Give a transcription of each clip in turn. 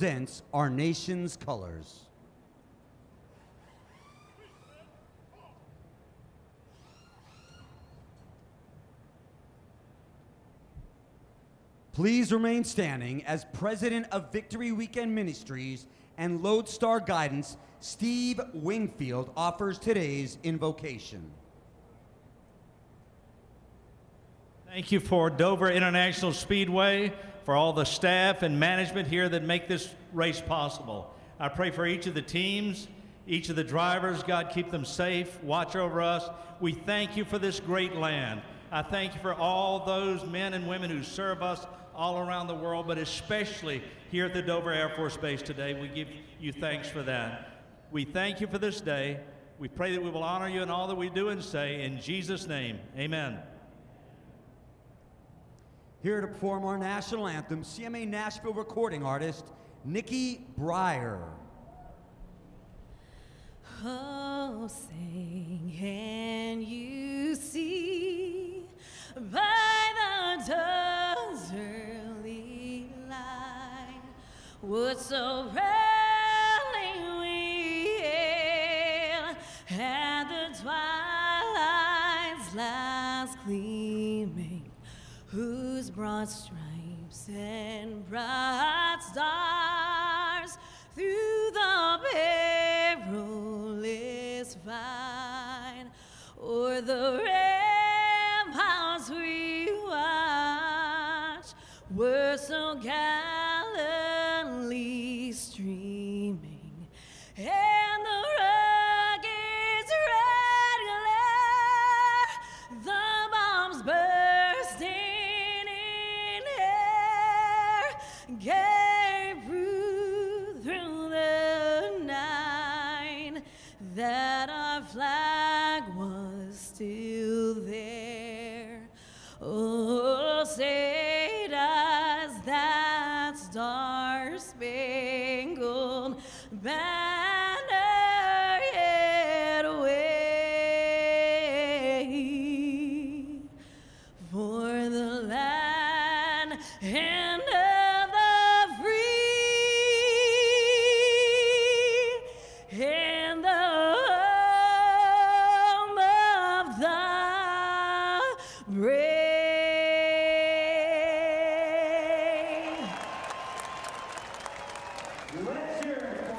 represents our nation's colors. Please remain standing as President of Victory Weekend Ministries and Lodestar Guidance, Steve Wingfield, offers today's invocation. Thank you for Dover International Speedway, for all the staff and management here that make this race possible. I pray for each of the teams, each of the drivers. God, keep them safe, watch over us. We thank you for this great land. I thank you for all those men and women who serve us all around the world, but especially here at the Dover Air Force Base today. We give you thanks for that. We thank you for this day. We pray that we will honor you in all that we do and say. In Jesus' name, amen. Here to perform our national anthem, CMA Nashville recording artist, Nikki Breyer. Oh, sing, can you see by the dawn's early light what so proudly we hailed at the twilight's last gleaming, whose broad stripes and bright stars through the perilous fight o'er the ramparts we watch were so gallantly streaming, and the rugged red glare, the bombs bursting in air, gave proof through the night that our flag was still there. Oh, say does that star-spangled banner yet wave for the land and of the free and the home of the brave.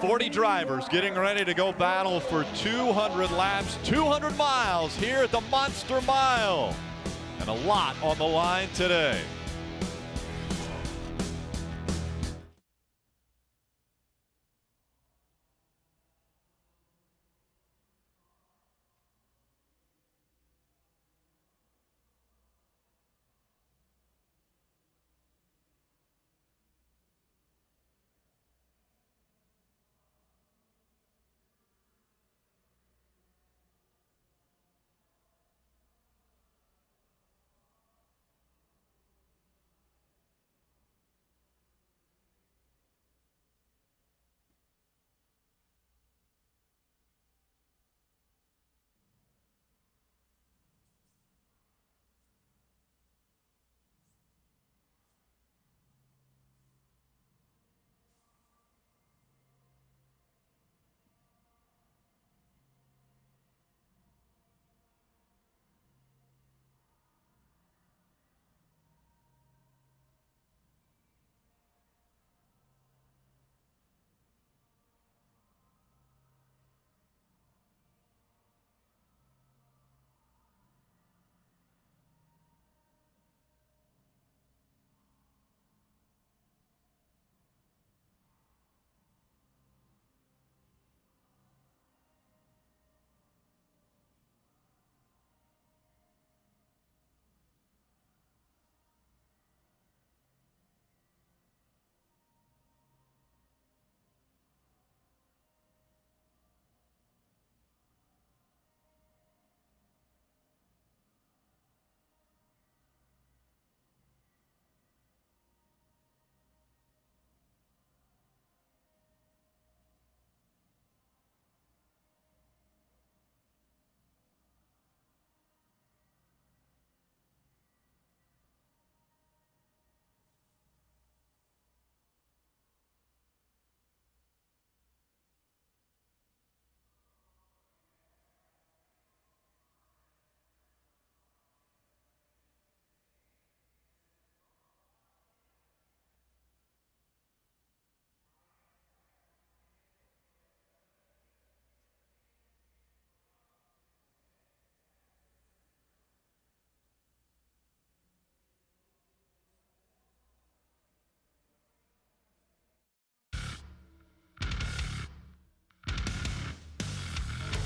40 drivers getting ready to go battle for 200 laps, 200 miles here at the Monster Mile. And a lot on the line today.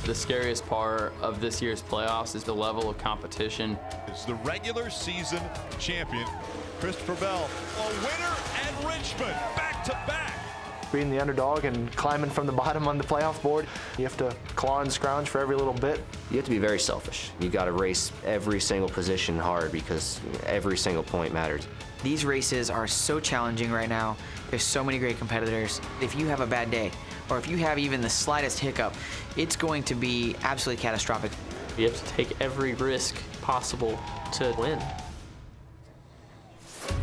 The scariest part of this year's playoffs is the level of competition. It's the regular season champion, Christopher Bell, a winner at Richmond, back-to-back. Being the underdog and climbing from the bottom on the playoff board, you have to claw and scrounge for every little bit. You have to be very selfish. You got to race every single position hard because every single point matters. These races are so challenging right now. There's so many great competitors. If you have a bad day, or if you have even the slightest hiccup, it's going to be absolutely catastrophic. You have to take every risk possible to win.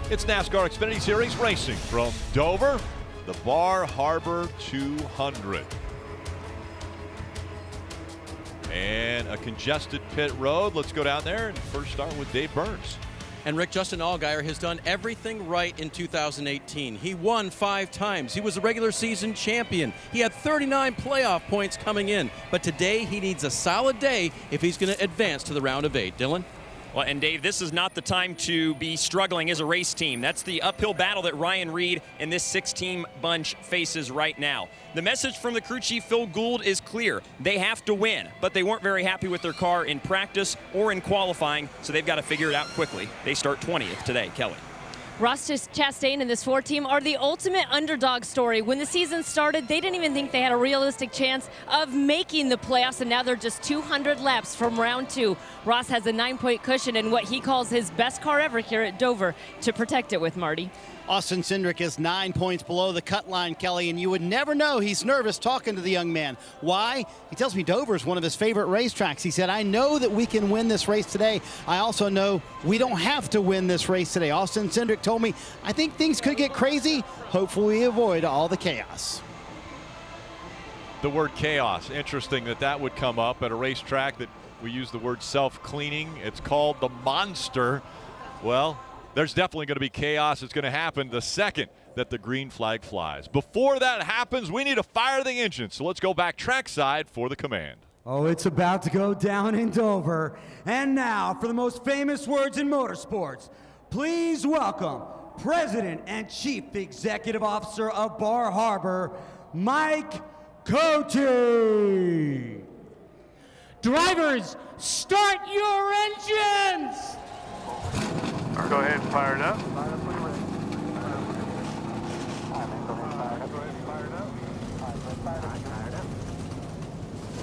It's NASCAR Xfinity Series racing from Dover, the Bar Harbor 200. And a congested pit road. Let's go down there and first start with Dave Burns. And Rick, Justin Allgaier has done everything right in 2018. He won 5 times. He was a regular season champion. He had 39 playoff points coming in. But today he needs a solid day if he's going to advance to the round of 8. Dylan? Well, and Dave, this is not the time to be struggling as a race team. That's the uphill battle that Ryan Reed and this 6-team bunch faces right now. The message from the crew chief, Phil Gould, is clear. They have to win, but they weren't very happy with their car in practice or in qualifying, so they've got to figure it out quickly. They start 20th today. Kelly. Ross Chastain and this 4 team are the ultimate underdog story. When the season started, they didn't even think they had a realistic chance of making the playoffs, and now they're just 200 laps from round 2. Ross has a 9-point cushion and what he calls his best car ever here at Dover to protect it with, Marty. Austin Cindric is 9 points below the cut line, Kelly, and you would never know he's nervous talking to the young man. Why? He tells me Dover is one of his favorite racetracks. He said, I know that we can win this race today. I also know we don't have to win this race today. Austin Cindric told me, I think things could get crazy. Hopefully we avoid all the chaos. The word chaos. Interesting that would come up at a racetrack that we use the word self-cleaning. It's called the Monster. Well, there's definitely going to be chaos. It's going to happen the second that the green flag flies. Before that happens, we need to fire the engine. So let's go back trackside for the command. Oh, it's about to go down in Dover. And now, for the most famous words in motorsports, please welcome President and Chief Executive Officer of Bar Harbor, Mike Cote. Drivers, start your engines! Go ahead and fire it up.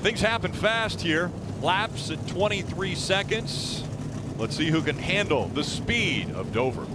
Things happen fast here. Laps at 23 seconds. Let's see who can handle the speed of Dover.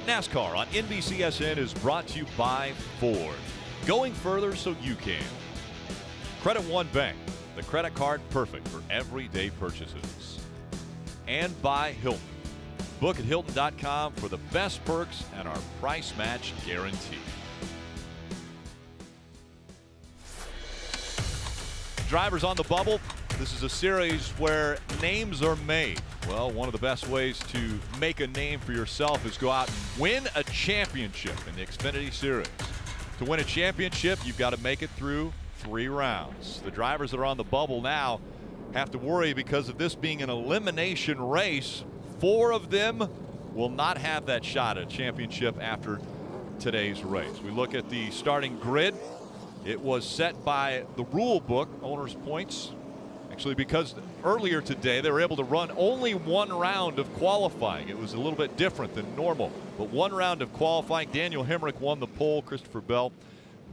NASCAR on NBCSN is brought to you by Ford. Going further so you can. Credit One Bank, the credit card perfect for everyday purchases. And by Hilton. Book at Hilton.com for the best perks and our price match guarantee. Drivers on the bubble. This is a series where names are made. Well, one of the best ways to make a name for yourself is go out and win a championship in the Xfinity Series. To win a championship, you've got to make it through 3 rounds. The drivers that are on the bubble now have to worry because of this being an elimination race. 4 of them will not have that shot at a championship after today's race. We look at the starting grid. It was set by the rule book, owner's points. Actually, because earlier today they were able to run only 1 round of qualifying. It was a little bit different than normal, but 1 round of qualifying. Daniel Hemrick won the pole. Christopher Bell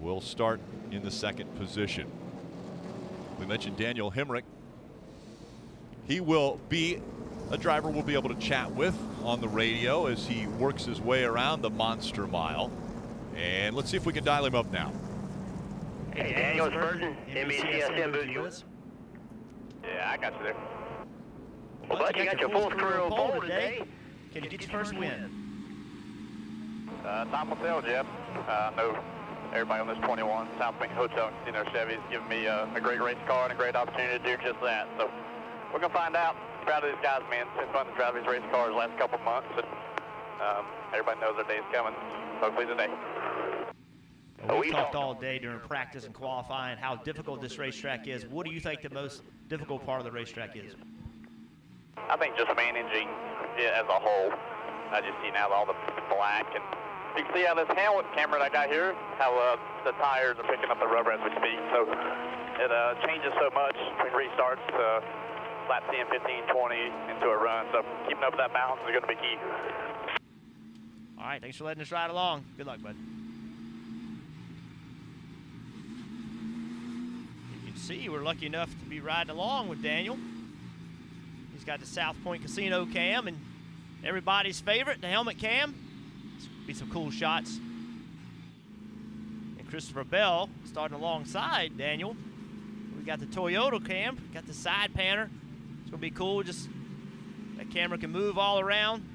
will start in the 2nd position. We mentioned Daniel Hemrick. He will be a driver we'll be able to chat with on the radio as he works his way around the Monster Mile. And let's see if we can dial him up now. Hey, Daniel Spurgeon, NBCSN booth. Yeah, I got you there. Well, bud, you got your 4th career pole today. Can you get your first win? Time will tell, Jeff. I know everybody on this 21 South Bank Hotel and Casino Chevy has given me a great race car and a great opportunity to do just that. So we're going to find out. Proud of these guys, man. It's been fun to drive these race cars the last couple of months. And everybody knows their day's coming. Hopefully today. We talked all day during practice and qualifying how difficult this racetrack is. What do you think the most difficult part of the racetrack is? I think just managing it as a whole. I just see now all the black, and you can see how this helmet camera that I got here, how the tires are picking up the rubber as we speak. So it changes so much between restarts, lap 10, 15, 20 into a run. So keeping up that balance is going to be key. All right, thanks for letting us ride along. Good luck, bud. See, we're lucky enough to be riding along with Daniel. He's got the South Point Casino cam and everybody's favorite, the helmet cam. This will be some cool shots. And Christopher Bell starting alongside Daniel. We got the Toyota cam, got the side panner. It's gonna be cool. Just that camera can move all around.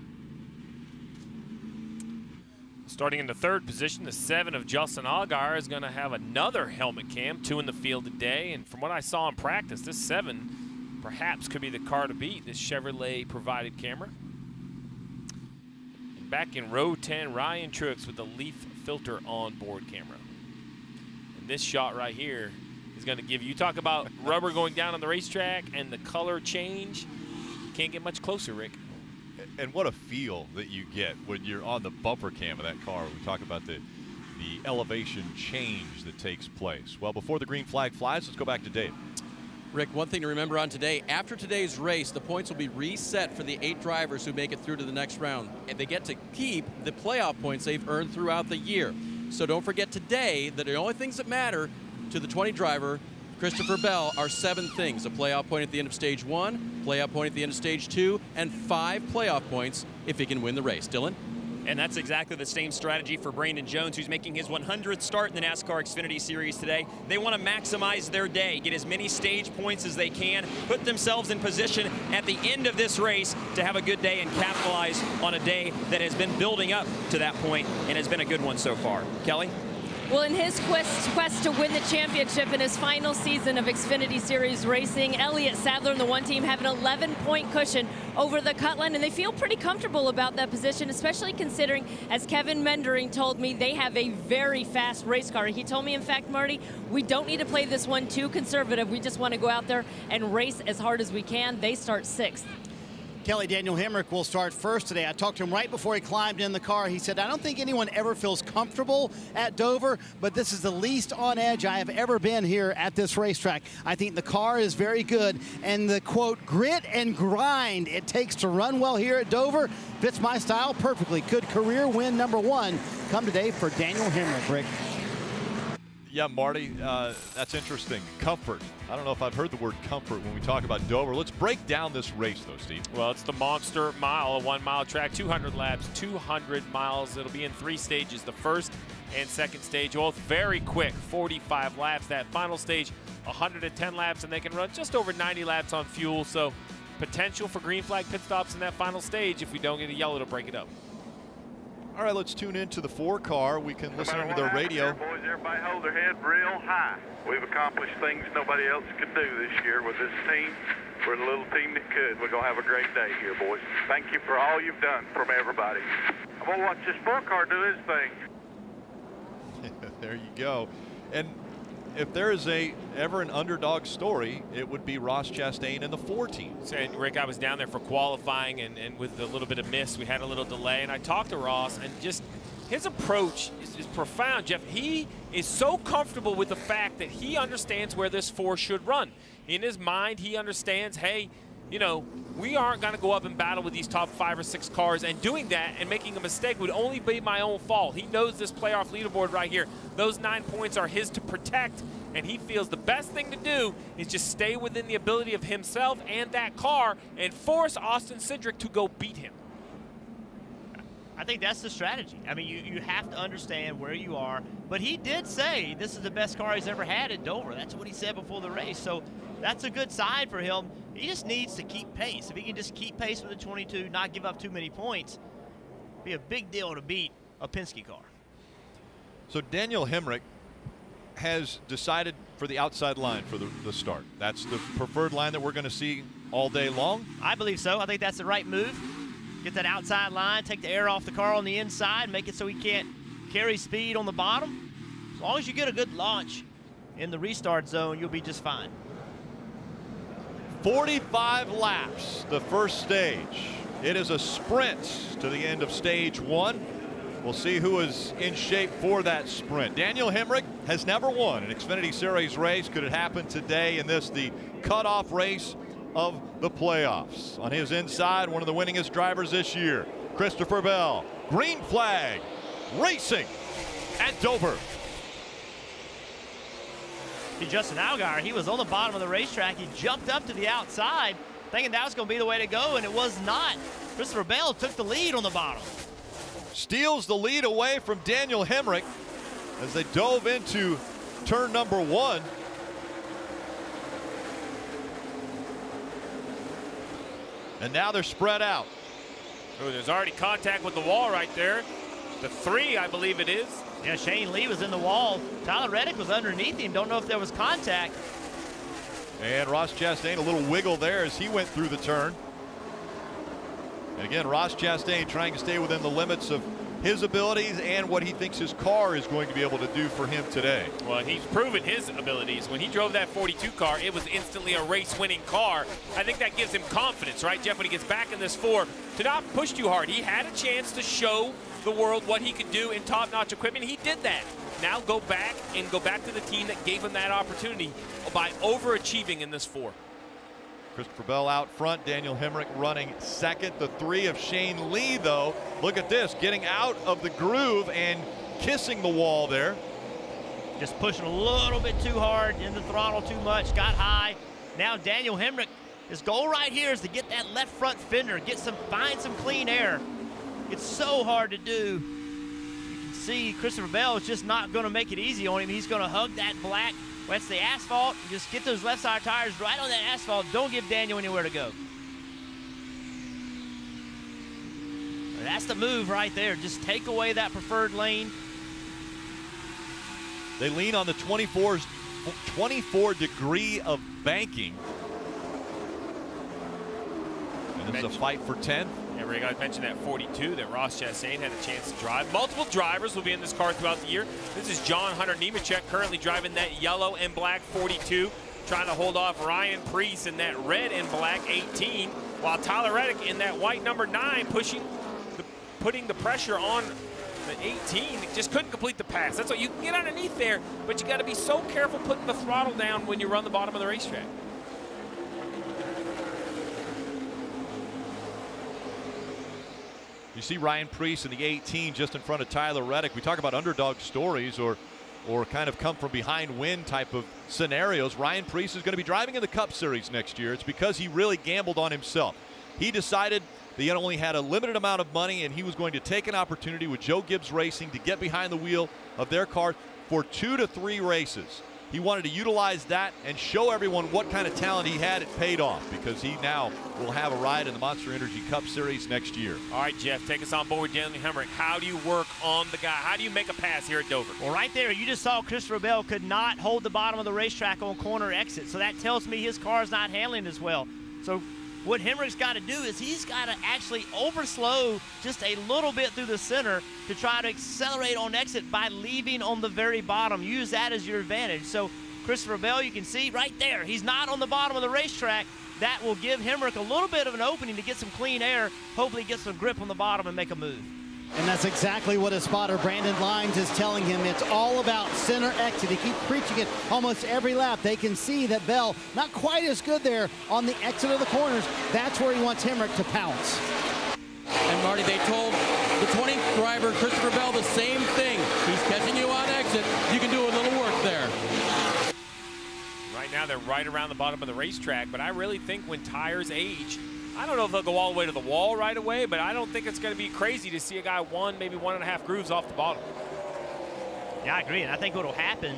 Starting in the 3rd position, the 7 of Justin Allgaier is going to have another helmet cam, 2 in the field today. And from what I saw in practice, this 7 perhaps could be the car to beat, this Chevrolet-provided camera. And back in row 10, Ryan Truex with the Leaf filter onboard camera. And this shot right here is going to give you talk about rubber going down on the racetrack and the color change. Can't get much closer, Rick. And what a feel that you get when you're on the bumper cam of that car. We talk about the elevation change that takes place. Well, before the green flag flies, let's go back to Dave. Rick, one thing to remember on today, after today's race, the points will be reset for the 8 drivers who make it through to the next round. And they get to keep the playoff points they've earned throughout the year. So don't forget today that the only things that matter to the 20 driver, Christopher Bell, are 7 things: a playoff point at the end of stage 1, playoff point at the end of stage 2, and 5 playoff points if he can win the race. Dylan? And that's exactly the same strategy for Brandon Jones, who's making his 100th start in the NASCAR Xfinity Series today. They want to maximize their day, get as many stage points as they can, put themselves in position at the end of this race to have a good day and capitalize on a day that has been building up to that point and has been a good one so far. Kelly? Well, in his quest to win the championship in his final season of Xfinity Series racing, Elliott Sadler and the 1 team have an 11-point cushion over the cut line, and they feel pretty comfortable about that position, especially considering, as Kevin Mendering told me, they have a very fast race car. He told me, in fact, Marty, we don't need to play this one too conservative. We just want to go out there and race as hard as we can. They start 6th. Kelly, Daniel Hemrick will start first today. I talked to him right before he climbed in the car. He said, I don't think anyone ever feels comfortable at Dover, but this is the least on edge I have ever been here at this racetrack. I think the car is very good, and the, quote, grit and grind it takes to run well here at Dover fits my style perfectly. Could career win #1 come today for Daniel Hemrick, Rick? Yeah, Marty, that's interesting. Comfort. I don't know if I've heard the word comfort when we talk about Dover. Let's break down this race, though, Steve. Well, it's the Monster Mile, a 1 mile track, 200 laps, 200 miles. It'll be in 3 stages. The first and second stage, both very quick, 45 laps. That final stage, 110 laps, and they can run just over 90 laps on fuel. So potential for green flag pit stops in that final stage if we don't get a yellow to break it up. All right, let's tune into the 4-car. We can listen into their radio. Boys, everybody hold their head real high. We've accomplished things nobody else could do this year with this team. We're the little team that could. We're going to have a great day here, boys. Thank you for all you've done from everybody. I'm going to watch this 4-car do his thing. There you go. And if there is ever an underdog story, it would be Ross Chastain and the 4 team. And Rick, I was down there for qualifying, and with a little bit of mist, we had a little delay, and I talked to Ross, and just his approach is profound, Jeff. He is so comfortable with the fact that he understands where this 4 should run. In his mind, he understands, hey, you know, we aren't going to go up and battle with these top 5 or 6 cars, and doing that and making a mistake would only be my own fault. He knows this playoff leaderboard right here. Those 9 points are his to protect, and he feels the best thing to do is just stay within the ability of himself and that car and force Austin Cindric to go beat him. I think that's the strategy. I mean, you have to understand where you are. But he did say this is the best car he's ever had at Dover. That's what he said before the race. So that's a good sign for him. He just needs to keep pace. If he can just keep pace with the 22, not give up too many points, it'd be a big deal to beat a Penske car. So Daniel Hemrick has decided for the outside line for the start. That's the preferred line that we're going to see all day long? I believe so. I think that's the right move. Get that outside line, take the air off the car on the inside, make it so he can't carry speed on the bottom. As long as you get a good launch in the restart zone, you'll be just fine. 45 laps, the first stage. It is a sprint to the end of stage 1. We'll see who is in shape for that sprint. Daniel Hemrick has never won an Xfinity Series race. Could it happen today in this, the cutoff race of the playoffs? On his inside, one of the winningest drivers this year, Christopher Bell. Green flag racing at Dover. Justin Allgaier, he was on the bottom of the racetrack. He jumped up to the outside thinking that was going to be the way to go, and it was not. Christopher Bell took the lead on the bottom. Steals the lead away from Daniel Hemrick as they dove into turn number 1. And now they're spread out. Oh, there's already contact with the wall right there. The 3, I believe it is. Yeah, Shane Lee was in the wall. Tyler Reddick was underneath him. Don't know if there was contact. And Ross Chastain, a little wiggle there as he went through the turn. And again, Ross Chastain trying to stay within the limits of his abilities and what he thinks his car is going to be able to do for him today. Well, he's proven his abilities. When he drove that 42 car, it was instantly a race-winning car. I think that gives him confidence, right, Jeff, when he gets back in this 4, to not push too hard. He had a chance to show the world what he could do in top-notch equipment. He did that. Now go back to the team that gave him that opportunity by overachieving in this 4. Christopher Bell out front, Daniel Hemrick running second. The 3 of Shane Lee, though, look at this, getting out of the groove and kissing the wall there. Just pushing a little bit too hard, in the throttle too much, got high. Now Daniel Hemrick, his goal right here is to get that left front fender, find some clean air. It's so hard to do. You can see Christopher Bell is just not going to make it easy on him. He's going to hug that black. That's the asphalt. Just get those left side tires right on that asphalt. Don't give Daniel anywhere to go. That's the move right there. Just take away that preferred lane. They lean on the 24 degree of banking. And this is a fight for 10th. Yeah, Rick, I mentioned that 42 that Ross Chastain had a chance to drive. Multiple drivers will be in this car throughout the year. This is John Hunter Nemechek currently driving that yellow and black 42, trying to hold off Ryan Preece in that red and black 18, while Tyler Reddick in that white number 9 putting the pressure on the 18. Just couldn't complete the pass. That's what you can get underneath there, but you got to be so careful putting the throttle down when you run the bottom of the racetrack. You see Ryan Preece in the 18 just in front of Tyler Reddick. We talk about underdog stories or or kind of come from behind win type of scenarios. Ryan Preece is going to be driving in the Cup Series next year. It's because he really gambled on himself. He decided that he only had a limited amount of money, and he was going to take an opportunity with Joe Gibbs Racing to get behind the wheel of their car for 2 to 3 races. He wanted to utilize that and show everyone what kind of talent he had. It paid off because he now will have a ride in the Monster Energy Cup Series next year. All right, Jeff, take us on board with Daniel Hemrick. How do you work on the guy? How do you make a pass here at Dover? Well, right there, you just saw Christopher Bell could not hold the bottom of the racetrack on corner exit. So that tells me his car is not handling as well. So what Hemrick's got to do is he's got to actually overslow just a little bit through the center to try to accelerate on exit by leaving on the very bottom. Use that as your advantage. So Christopher Bell, you can see right there, he's not on the bottom of the racetrack. That will give Hemrick a little bit of an opening to get some clean air, hopefully get some grip on the bottom and make a move. And that's exactly what his spotter, Brandon Lyons, is telling him. It's all about center exit. He keeps preaching it almost every lap. They can see that Bell, not quite as good there on the exit of the corners. That's where he wants Hemrick to pounce. And Marty, they told the 20 driver, Christopher Bell, the same thing. He's catching you on exit. You can do a little work there. Right now, they're right around the bottom of the racetrack, but I really think when tires age, I don't know if they'll go all the way to the wall right away, but I don't think it's going to be crazy to see a guy maybe 1.5 grooves off the bottom. Yeah, I agree, and I think what will happen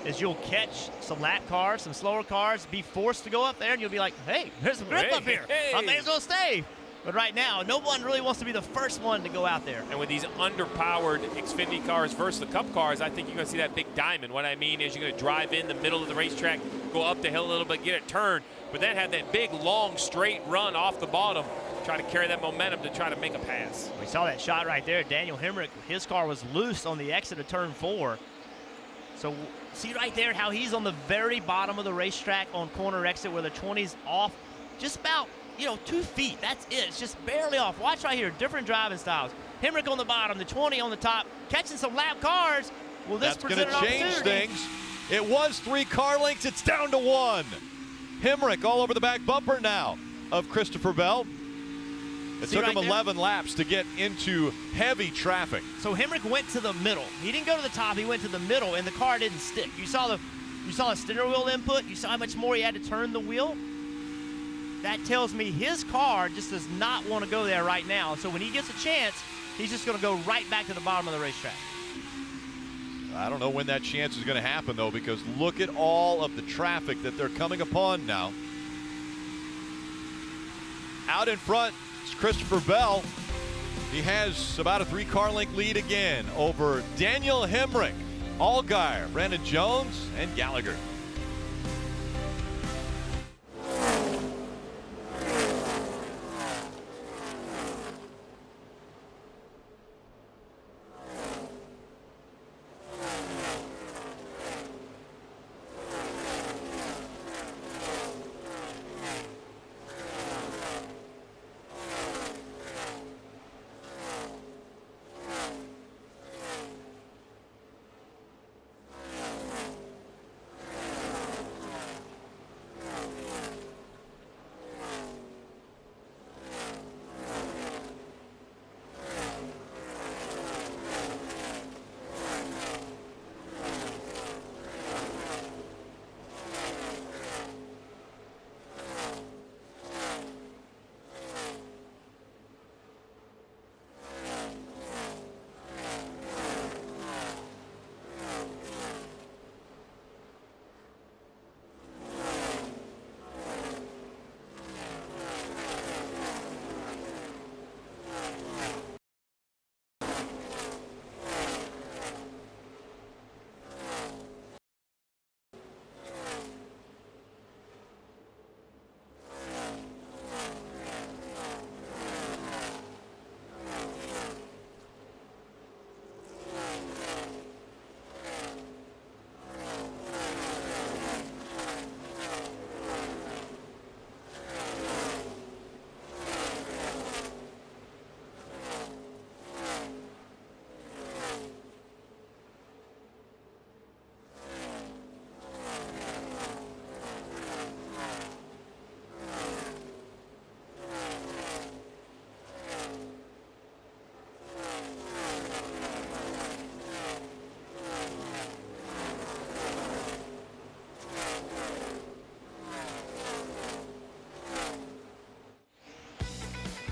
is you'll catch some lap cars, some slower cars, be forced to go up there, and you'll be like, hey, there's some grip up here. I may as well stay. But right now, no one really wants to be the first one to go out there. And with these underpowered Xfinity cars versus the Cup cars, I think you're going to see that big diamond. What I mean is you're going to drive in the middle of the racetrack, go up the hill a little bit, get a turn, but then have that big, long, straight run off the bottom, try to carry that momentum to try to make a pass. We saw that shot right there. Daniel Hemrick, his car was loose on the exit of turn 4. So see right there how he's on the very bottom of the racetrack on corner exit where the 20's off just about, 2 feet. That's it. It's just barely off. Watch right here. Different driving styles. Hemrick on the bottom, the 20 on the top, catching some lap cars. Well, this that's going to change things. It was 3 car lengths. It's down to 1. Hemrick all over the back bumper now of Christopher Bell. It took him 11 laps to get into heavy traffic. So Hemrick went to the middle. He didn't go to the top. He went to the middle, and the car didn't stick. You saw the steering wheel input. You saw how much more he had to turn the wheel. That tells me his car just does not want to go there right now. So when he gets a chance, he's just going to go right back to the bottom of the racetrack. I don't know when that chance is going to happen, though, because look at all of the traffic that they're coming upon now. Out in front is Christopher Bell. He has about a 3-car length lead again over Daniel Hemrick, Allgaier, Brandon Jones, and Gallagher.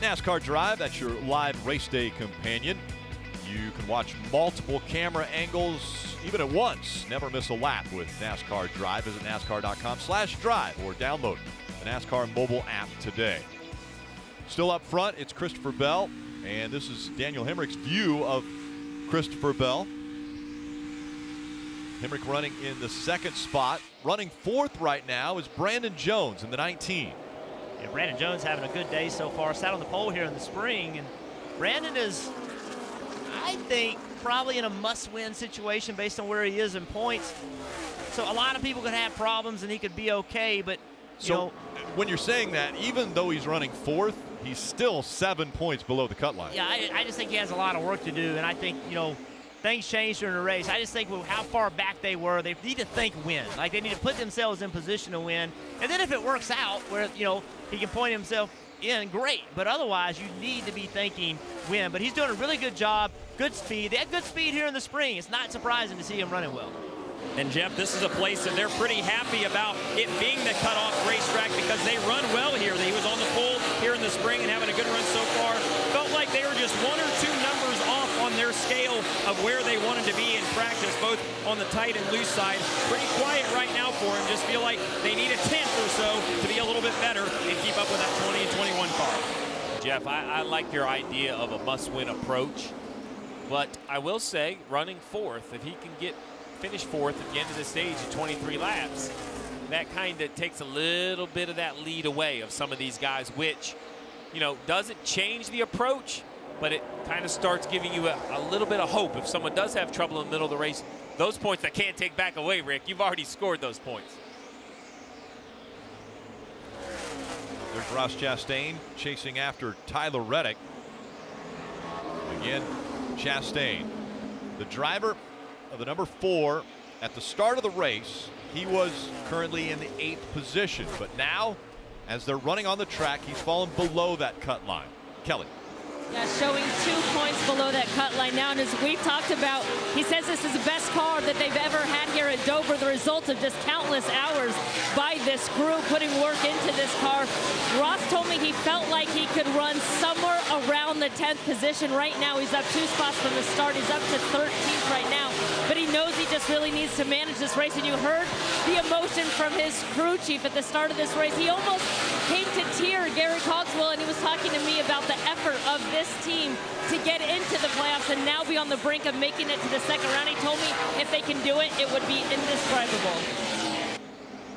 NASCAR Drive, that's your live race day companion. You can watch multiple camera angles even at once. Never miss a lap with NASCAR Drive. Visit NASCAR.com/drive or download the NASCAR mobile app today. Still up front, it's Christopher Bell, and this is Daniel Hemrick's view of Christopher Bell. Hemrick running in the second spot. Running fourth right now is Brandon Jones in the 19. Yeah, Brandon Jones having a good day so far. Sat on the pole here in the spring, and Brandon is, I think, probably in a must-win situation based on where he is in points. So a lot of people could have problems, and he could be okay, but you know, when you're saying that, even though he's running fourth, he's still 7 points below the cut line. Yeah, I just think he has a lot of work to do, and I think, you know, things changed during the race. I just think with how far back they were, they need to think win. Like, they need to put themselves in position to win. And then if it works out where, you know, he can point himself in, great. But otherwise, you need to be thinking win. But he's doing a really good job, good speed. They had good speed here in the spring. It's not surprising to see him running well. And Jeff, this is a place that they're pretty happy about it being the cutoff racetrack because they run well here. He was on the pole here in the spring and having a good run so far. Felt like they were just 1 or 2 numbers off on their scale of where they wanted to be in practice, both on the tight and loose side. Pretty quiet right now for them. Just feel like they need a 10th or so to be a little bit better and keep up with that 20 and 21 car. Jeff, I like your idea of a must-win approach, but I will say running fourth, if he can finish fourth at the end of the stage at 23 laps, that kind of takes a little bit of that lead away of some of these guys, which, you know, doesn't change the approach, but it kind of starts giving you a little bit of hope. If someone does have trouble in the middle of the race, those points that can't take back away, Rick, you've already scored those points. There's Ross Chastain chasing after Tyler Reddick. Again, Chastain, the driver of the number 4 at the start of the race. He was currently in the 8th position, but now as they're running on the track, he's fallen below that cut line. Kelly. Yeah, showing 2 points below that cut line now, and as we've talked about, he says this is the best car that they've ever had here at Dover, the result of just countless hours by this crew putting work into this car. Ross told me he felt like he could run somewhere around the 10th position. Right now he's up 2 spots from the start. He's up to 13th right now, but he knows he just really needs to manage this race, and you heard the emotion from his crew chief at the start of this race. He almost came to tear, Gary Cogswell, and he was talking to me about the effort of this team to get into the playoffs and now be on the brink of making it to the second round. He told me if they can do it, it would be indescribable.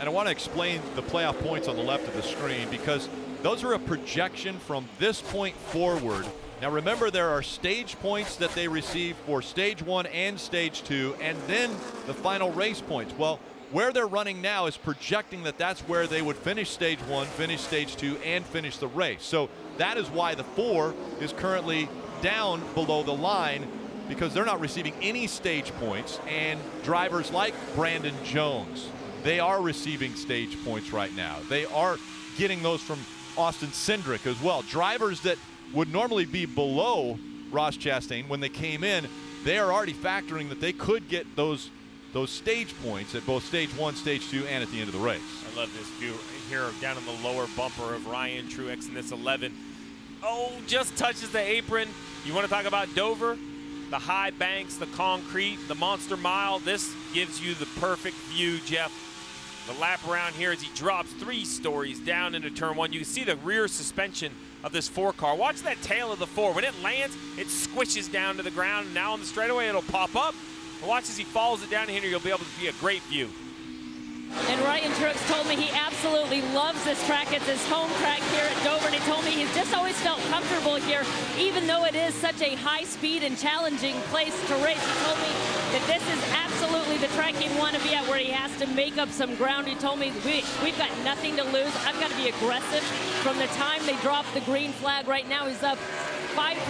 And I want to explain the playoff points on the left of the screen because those are a projection from this point forward. Now remember, there are stage points that they receive for stage 1 and stage 2, and then the final race points. Well, where they're running now is projecting that that's where they would finish stage 1, finish stage 2, and finish the race. So that is why the 4 is currently down below the line, because they're not receiving any stage points. And drivers like Brandon Jones, they are receiving stage points right now. They are getting those from Austin Cindric as well. Drivers that would normally be below Ross Chastain when they came in, they are already factoring that they could get those stage points at both stage 1, stage 2, and at the end of the race. I love this view here down in the lower bumper of Ryan Truex in this 11. Oh, just touches the apron. You want to talk about Dover? The high banks, the concrete, the monster mile. This gives you the perfect view, Jeff. The lap around here as he drops 3 stories down into turn 1. You can see the rear suspension of this 4 car. Watch that tail of the 4. When it lands, it squishes down to the ground. And now on the straightaway, it'll pop up. Watch as he follows it down here. You'll be able to see a great view. And Ryan Truex told me he absolutely loves this track. It's his home track here at Dover, and he told me he's just always felt comfortable here, even though it is such a high-speed and challenging place to race. He told me that this is absolutely the track he'd want to be at, where he has to make up some ground. He told me, we've got nothing to lose. I've got to be aggressive. From the time they dropped the green flag, right now he's up 6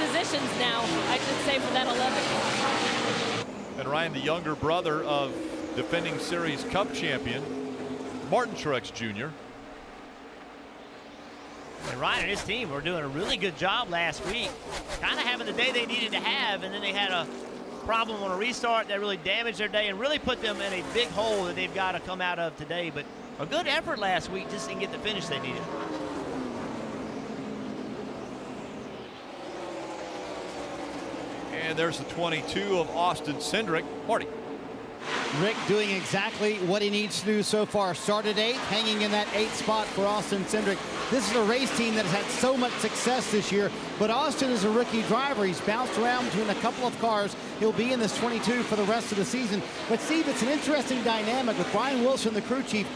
positions now, I should say, for that 11. And Ryan, the younger brother of defending Series Cup champion Martin Truex Jr. And Ryan and his team were doing a really good job last week, kind of having the day they needed to have, and then they had a problem on a restart that really damaged their day and really put them in a big hole that they've got to come out of today. But a good effort last week, just didn't get the finish they needed. And there's the 22 of Austin Cindric. Marty. Rick doing exactly what he needs to do so far. Started 8th, hanging in that 8th spot for Austin Cindric. This is a race team that has had so much success this year, but Austin is a rookie driver. He's bounced around between a couple of cars. He'll be in this 22 for the rest of the season. But Steve, it's an interesting dynamic with Brian Wilson, the crew chief,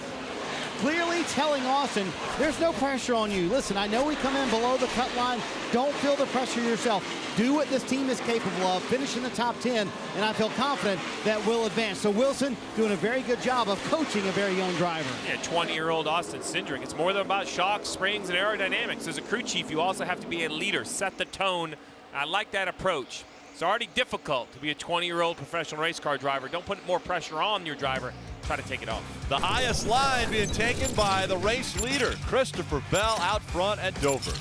clearly telling Austin, there's no pressure on you. Listen, I know we come in below the cut line. Don't feel the pressure yourself. Do what this team is capable of, finish in the top 10, and I feel confident that we'll advance. So Wilson doing a very good job of coaching a very young driver. Yeah, 20-year-old Austin Cindric. It's more than about shocks, springs, and aerodynamics. As a crew chief, you also have to be a leader, set the tone. I like that approach. It's already difficult to be a 20-year-old professional race car driver. Don't put more pressure on your driver. Try to take it off. The highest line being taken by the race leader, Christopher Bell, out front at Dover.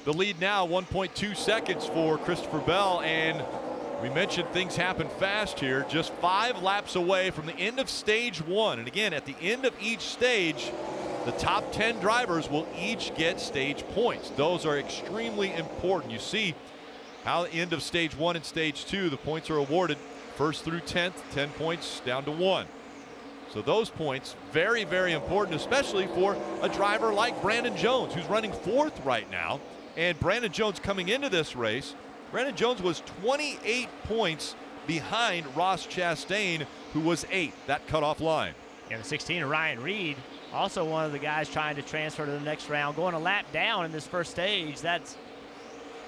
The lead now 1.2 seconds for Christopher Bell, and we mentioned things happen fast here. Just 5 laps away from the end of stage 1. And again, at the end of each stage, the top 10 drivers will each get stage points. Those are extremely important. You see how at the end of stage 1 and stage 2, the points are awarded first through 10th, 10 points down to 1. So those points, very, very important, especially for a driver like Brandon Jones, who's running 4th right now. And Brandon Jones coming into this race, Brandon Jones was 28 points behind Ross Chastain, who was 8th, that cutoff line. And the 16 of Ryan Reed, also one of the guys trying to transfer to the next round, going a lap down in this first stage. That's,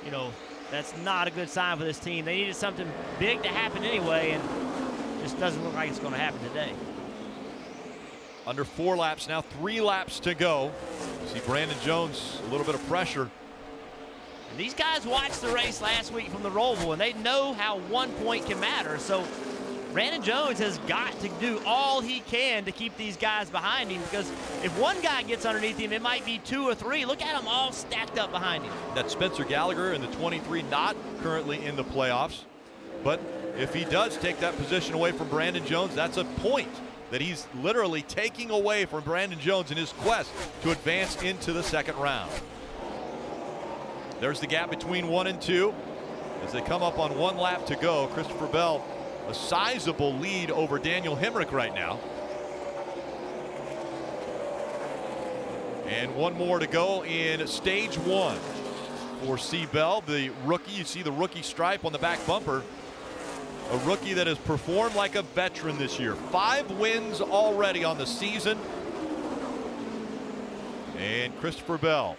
you know, that's not a good sign for this team. They needed something big to happen anyway, and just doesn't look like it's going to happen today. Under 4 laps now, 3 laps to go. You see Brandon Jones, a little bit of pressure. And these guys watched the race last week from the Roval, and they know how 1 point can matter. So Brandon Jones has got to do all he can to keep these guys behind him, because if one guy gets underneath him, it might be 2 or 3. Look at them all stacked up behind him. That's Spencer Gallagher in the 23, not currently in the playoffs. But if he does take that position away from Brandon Jones, that's a point that he's literally taking away from Brandon Jones in his quest to advance into the second round. There's the gap between 1 and 2 as they come up on 1 lap to go. Christopher Bell, a sizable lead over Daniel Hemrick right now. And 1 more to go in stage 1 for C. Bell, the rookie. You see the rookie stripe on the back bumper. A rookie that has performed like a veteran this year. 5 wins already on the season. And Christopher Bell,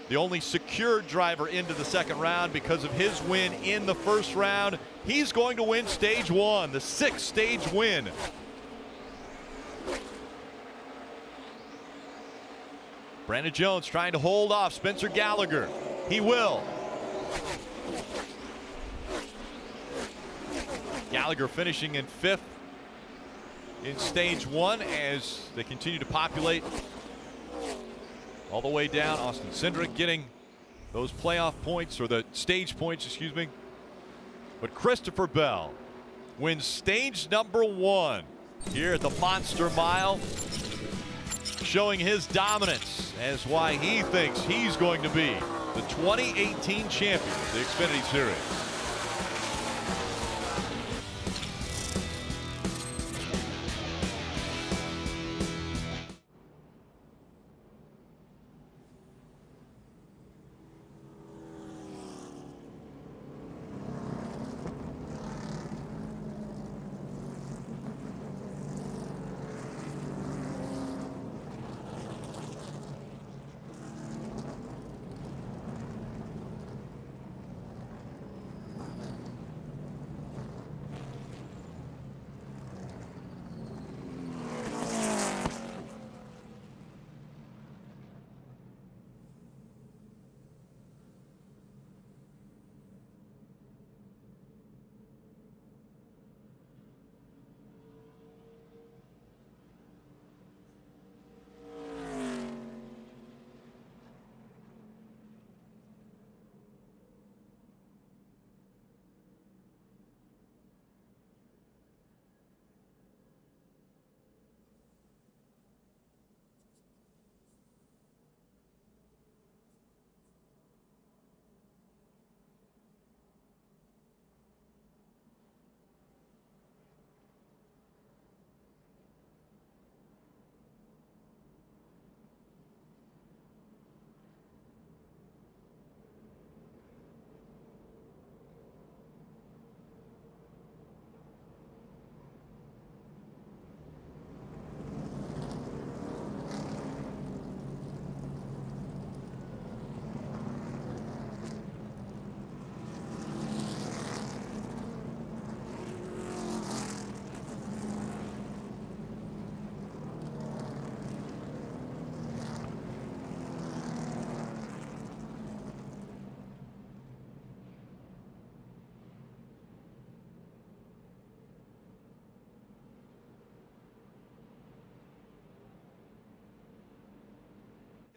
the only secured driver into the second round because of his win in the first round. He's going to win stage 1, the 6th stage win. Brandon Jones trying to hold off Spencer Gallagher. He will. Gallagher finishing in 5th in stage 1 as they continue to populate all the way down. Austin Cindric getting those playoff points, or the stage points, excuse me. But Christopher Bell wins stage number 1 here at the Monster Mile, showing his dominance as why he thinks he's going to be the 2018 champion of the Xfinity Series.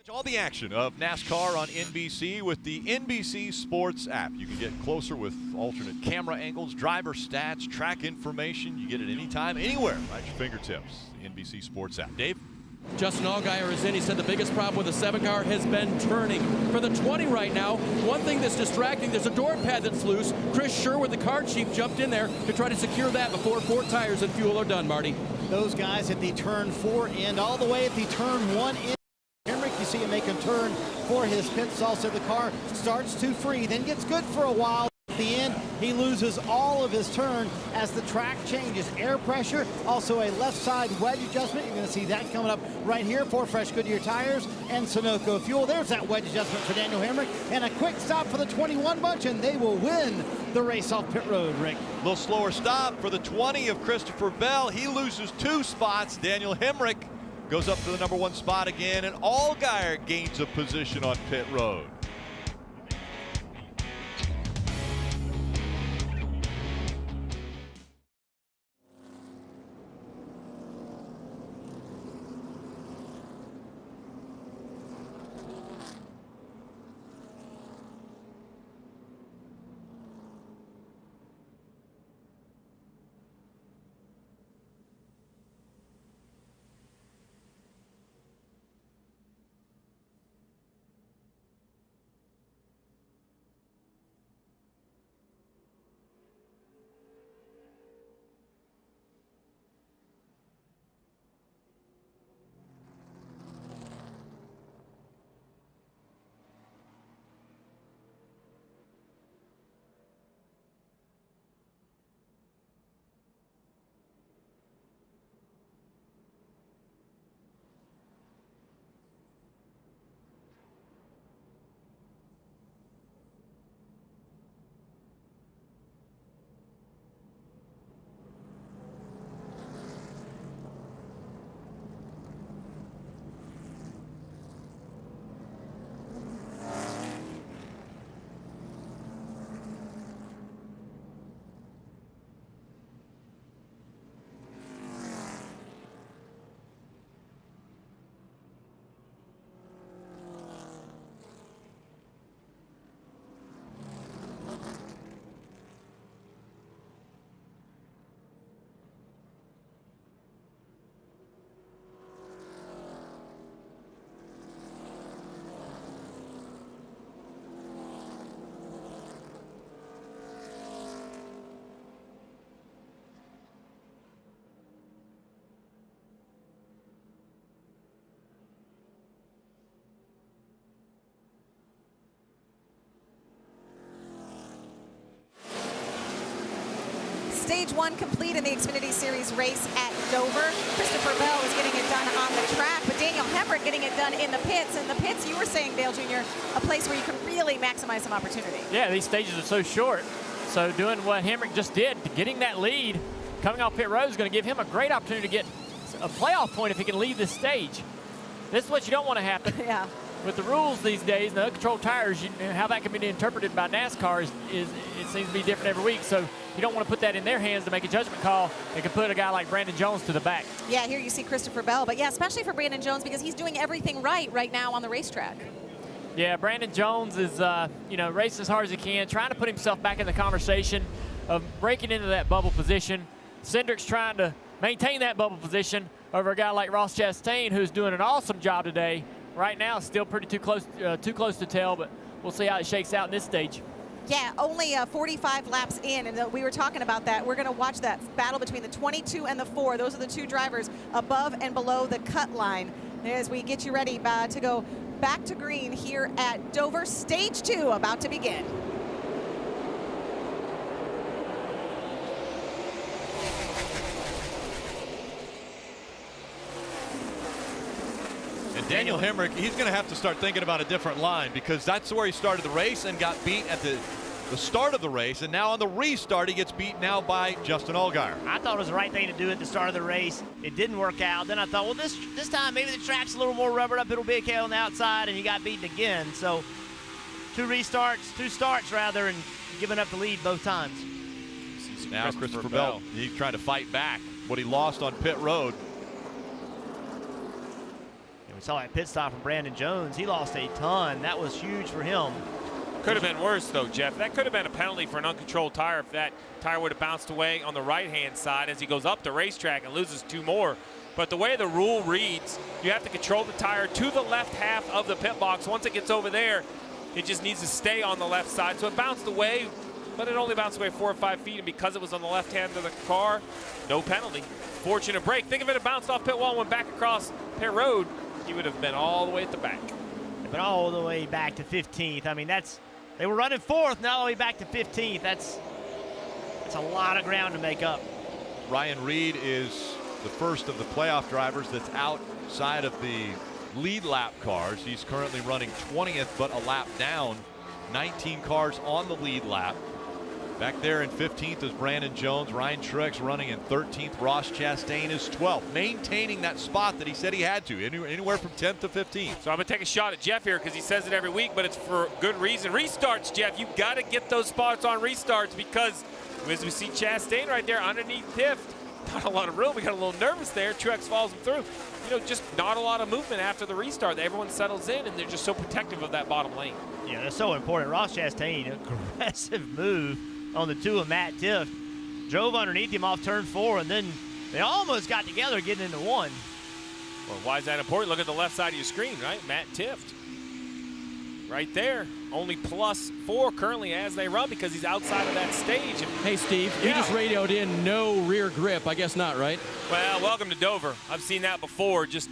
All the action of NASCAR on NBC with the NBC Sports app. You can get closer with alternate camera angles, driver stats, track information. You get it anytime, anywhere at your fingertips. The NBC Sports app. Dave? Justin Allgaier is in. He said the biggest problem with the 7 car has been turning. For the 20 right now, one thing that's distracting, there's a door pad that's loose. Chris Sherwood, the car chief, jumped in there to try to secure that before 4 tires and fuel are done, Marty. Those guys at the turn 4 end, all the way at the turn 1 end. You see him make a turn for his pit stall, so the car starts to free, then gets good for a while. At the end, he loses all of his turn as the track changes. Air pressure, also a left side wedge adjustment. You're going to see that coming up right here for fresh Goodyear tires and Sunoco fuel. There's that wedge adjustment for Daniel Hemrick, and a quick stop for the 21 bunch, and they will win the race off pit road, Rick. A little slower stop for the 20 of Christopher Bell. He loses 2 spots. Daniel Hemrick goes up to the number 1 spot again, and Allgaier gains a position on pit road. stage one complete in the Xfinity Series race at Dover. Christopher Bell was getting it done on the track, but Daniel Hemrick getting it done in the pits. And the pits, you were saying, Dale Jr., a place where you can really maximize some opportunity. Yeah, these stages are so short. So doing what Hemrick just did, getting that lead, coming off pit road is going to give him a great opportunity to get a playoff point if he can leave this stage. This is what you don't want to happen. Yeah. With the rules these days, the uncontrolled tires, how that can be interpreted by NASCAR is it seems to be different every week. So you don't want to put that in their hands to make a judgment call. It could put a guy like Brandon Jones to the back. Yeah, here you see Christopher Bell. But yeah, especially for Brandon Jones because he's doing everything right now on the racetrack. Yeah, Brandon Jones is, racing as hard as he can, trying to put himself back in the conversation of breaking into that bubble position. Cindric's trying to maintain that bubble position over a guy like Ross Chastain, who's doing an awesome job today. Right now, it's still pretty too close to tell, but we'll see how it shakes out in this stage. Yeah, only 45 laps in, and we were talking about that. We're going to watch that battle between the 22 and the 4. Those are the two drivers above and below the cut line as we get you ready to go back to green here at Dover. Stage 2 about to begin. And Daniel Hemrick, he's going to have to start thinking about a different line because that's where he started the race and got beat at the start of the race. And now on the restart, he gets beat now by Justin Allgaier. I thought it was the right thing to do at the start of the race. It didn't work out. Then I thought, well, this time maybe the track's a little more rubbered up. It'll be okay on the outside, and he got beaten again. So two starts rather, and giving up the lead both times. Now Christopher Bell, he's trying to fight back what he lost on pit road. We saw that pit stop from Brandon Jones. He lost a ton. That was huge for him. Could have been worse, though, Jeff. That could have been a penalty for an uncontrolled tire if that tire would have bounced away on the right-hand side as he goes up the racetrack and loses 2 more. But the way the rule reads, you have to control the tire to the left half of the pit box. Once it gets over there, it just needs to stay on the left side. So it bounced away, but it only bounced away 4 or 5 feet. And because it was on the left hand of the car, no penalty. Fortunate break. Think if it had bounced off pit wall and went back across pit road, he would have been all the way at the back. But all the way back to 15th. I mean, they were running 4th, now all the way back to 15th. That's a lot of ground to make up. Ryan Reed is the first of the playoff drivers that's outside of the lead lap cars. He's currently running 20th, but a lap down. 19 cars on the lead lap. Back there in 15th is Brandon Jones. Ryan Truex running in 13th. Ross Chastain is 12th, maintaining that spot that he said he had to, anywhere from 10th to 15th. So I'm going to take a shot at Jeff here because he says it every week, but it's for good reason. Restarts, Jeff. You've got to get those spots on restarts because as we see Chastain right there underneath Tift, not a lot of room. We got a little nervous there. Truex follows him through. Just not a lot of movement after the restart. Everyone settles in, and they're just so protective of that bottom lane. Yeah, that's so important. Ross Chastain, aggressive move on the 2 of Matt Tift. Drove underneath him off turn 4, and then they almost got together getting into 1. Well, why is that important? Look at the left side of your screen, right? Matt Tift. Right there. Only +4 currently as they run because he's outside of that stage. Hey, Steve, you just radioed in no rear grip. I guess not, right? Well, welcome to Dover. I've seen that before. Just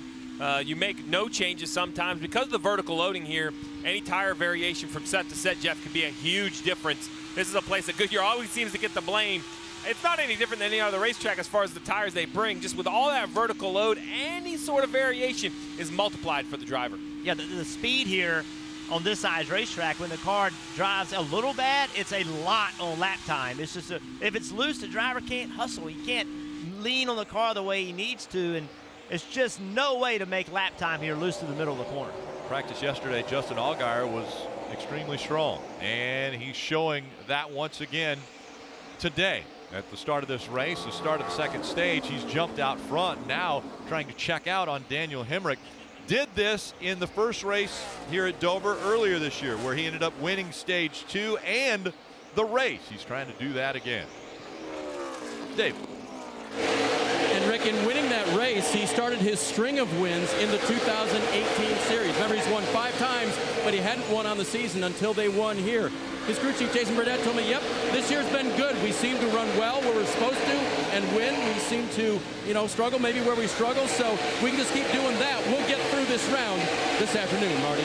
you make no changes sometimes. Because of the vertical loading here, any tire variation from set to set, Jeff, could be a huge difference. This is a place that Goodyear always seems to get the blame. It's not any different than any other racetrack as far as the tires they bring. Just with all that vertical load, any sort of variation is multiplied for the driver. Yeah, the speed here on this size racetrack, when the car drives a little bad, it's a lot on lap time. It's just if it's loose, the driver can't hustle. He can't lean on the car the way he needs to, and it's just no way to make lap time here loose to the middle of the corner. Practice yesterday, Justin Allgaier was extremely strong, and he's showing that once again today. At the start of this race, the start of the second stage, he's jumped out front, now trying to check out on Daniel Hemrick. Did this in the first race here at Dover earlier this year, where he ended up winning stage 2 and the race. He's trying to do that again. Dave. And Rick, in winning that race, he started his string of wins in the 2018 series. Remember, he's won 5 times, but he hadn't won on the season until they won here. His crew chief, Jason Burdett, told me, yep, this year's been good. We seem to run well where we're supposed to and win. We seem to, struggle maybe where we struggle. So we can just keep doing that. We'll get through this round this afternoon, Marty.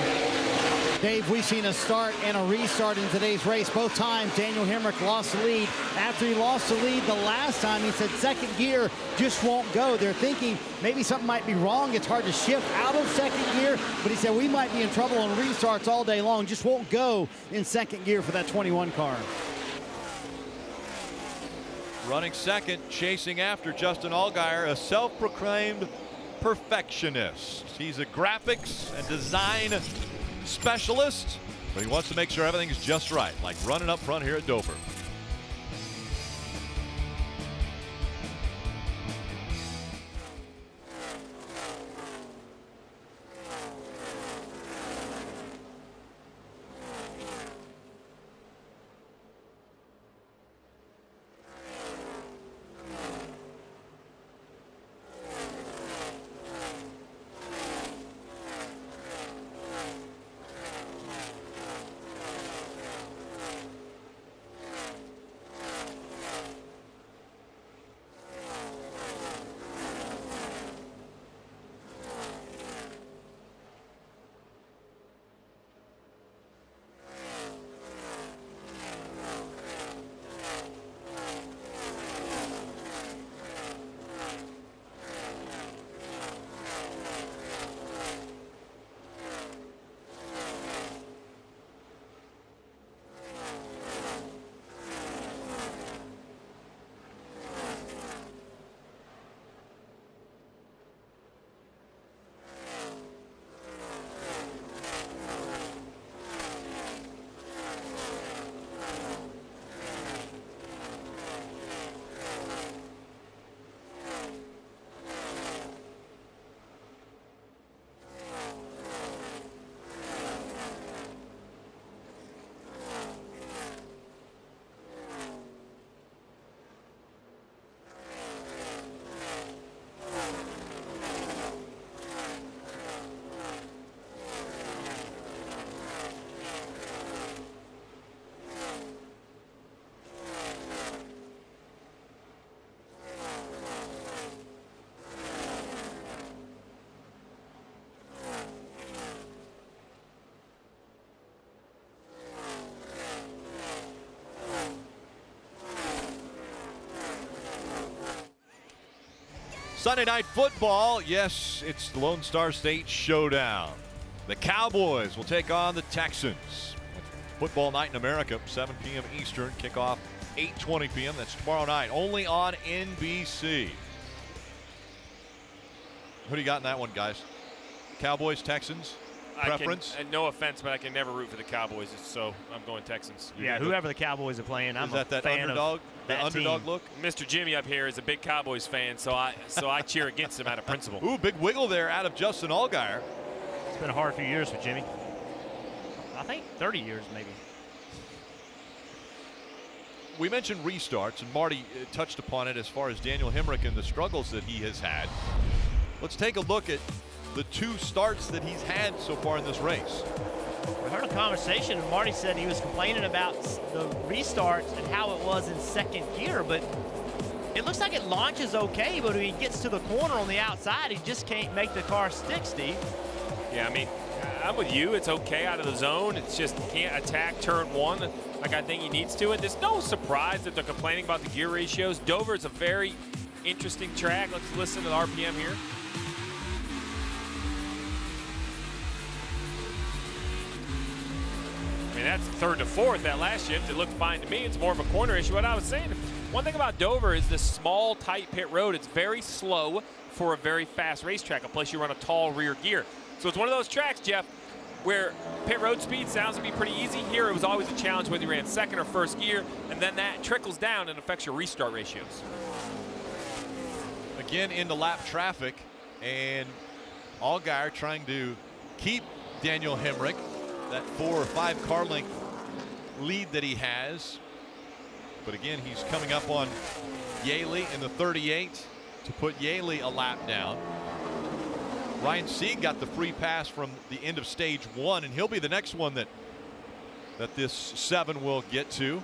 Dave, we've seen a start and a restart in today's race. Both times, Daniel Hemrick lost the lead. After he lost the lead the last time, he said second gear just won't go. They're thinking maybe something might be wrong. It's hard to shift out of second gear, but he said we might be in trouble on restarts all day long. Just won't go in second gear for that 21 car. Running second, chasing after Justin Allgaier, a self-proclaimed perfectionist. He's a graphics and design specialist, but he wants to make sure everything's just right, like running up front here at Dover. Sunday Night Football, yes, it's the Lone Star State Showdown. The Cowboys will take on the Texans. Football night in America, 7 p.m. Eastern, kickoff 8:20 p.m. That's tomorrow night, only on NBC. Who do you got in that one, guys? Cowboys, Texans, preference? And no offense, but I can never root for the Cowboys, so I'm going Texans. Yeah, whoever the Cowboys are playing, I'm a fan underdog, of that underdog team. look? Mr. Jimmy up here is a big Cowboys fan, so I cheer against him out of principle. Ooh, big wiggle there out of Justin Allgaier. It's been a hard few years for Jimmy. I think 30 years maybe. We mentioned restarts, and Marty touched upon it as far as Daniel Hemrick and the struggles that he has had. Let's take a look at the 2 starts that he's had so far in this race. We heard a conversation, and Marty said he was complaining about the restarts and how it was in second gear, but it looks like it launches okay, but when he gets to the corner on the outside, he just can't make the car stick, Steve. Yeah, I mean, I'm with you. It's okay out of the zone. It's just he can't attack turn 1 like I think he needs to. And there's no surprise that they're complaining about the gear ratios. Dover is a very interesting track. Let's listen to the RPM here. I mean, that's 3rd to 4th. That last shift, it looked fine to me. It's more of a corner issue. What I was saying, one thing about Dover is this small, tight pit road. It's very slow for a very fast racetrack, a place you run a tall rear gear. So it's one of those tracks, Jeff, where pit road speed sounds to be pretty easy. Here, it was always a challenge whether you ran second or first gear, and then that trickles down and affects your restart ratios. Again, into lap traffic, and Allgaier trying to keep Daniel Hemrick, that 4 or 5 car length lead that he has. But again, he's coming up on Yaley in the 38 to put Yaley a lap down. Ryan Sieg got the free pass from the end of stage 1, and he'll be the next one that this 7 will get to.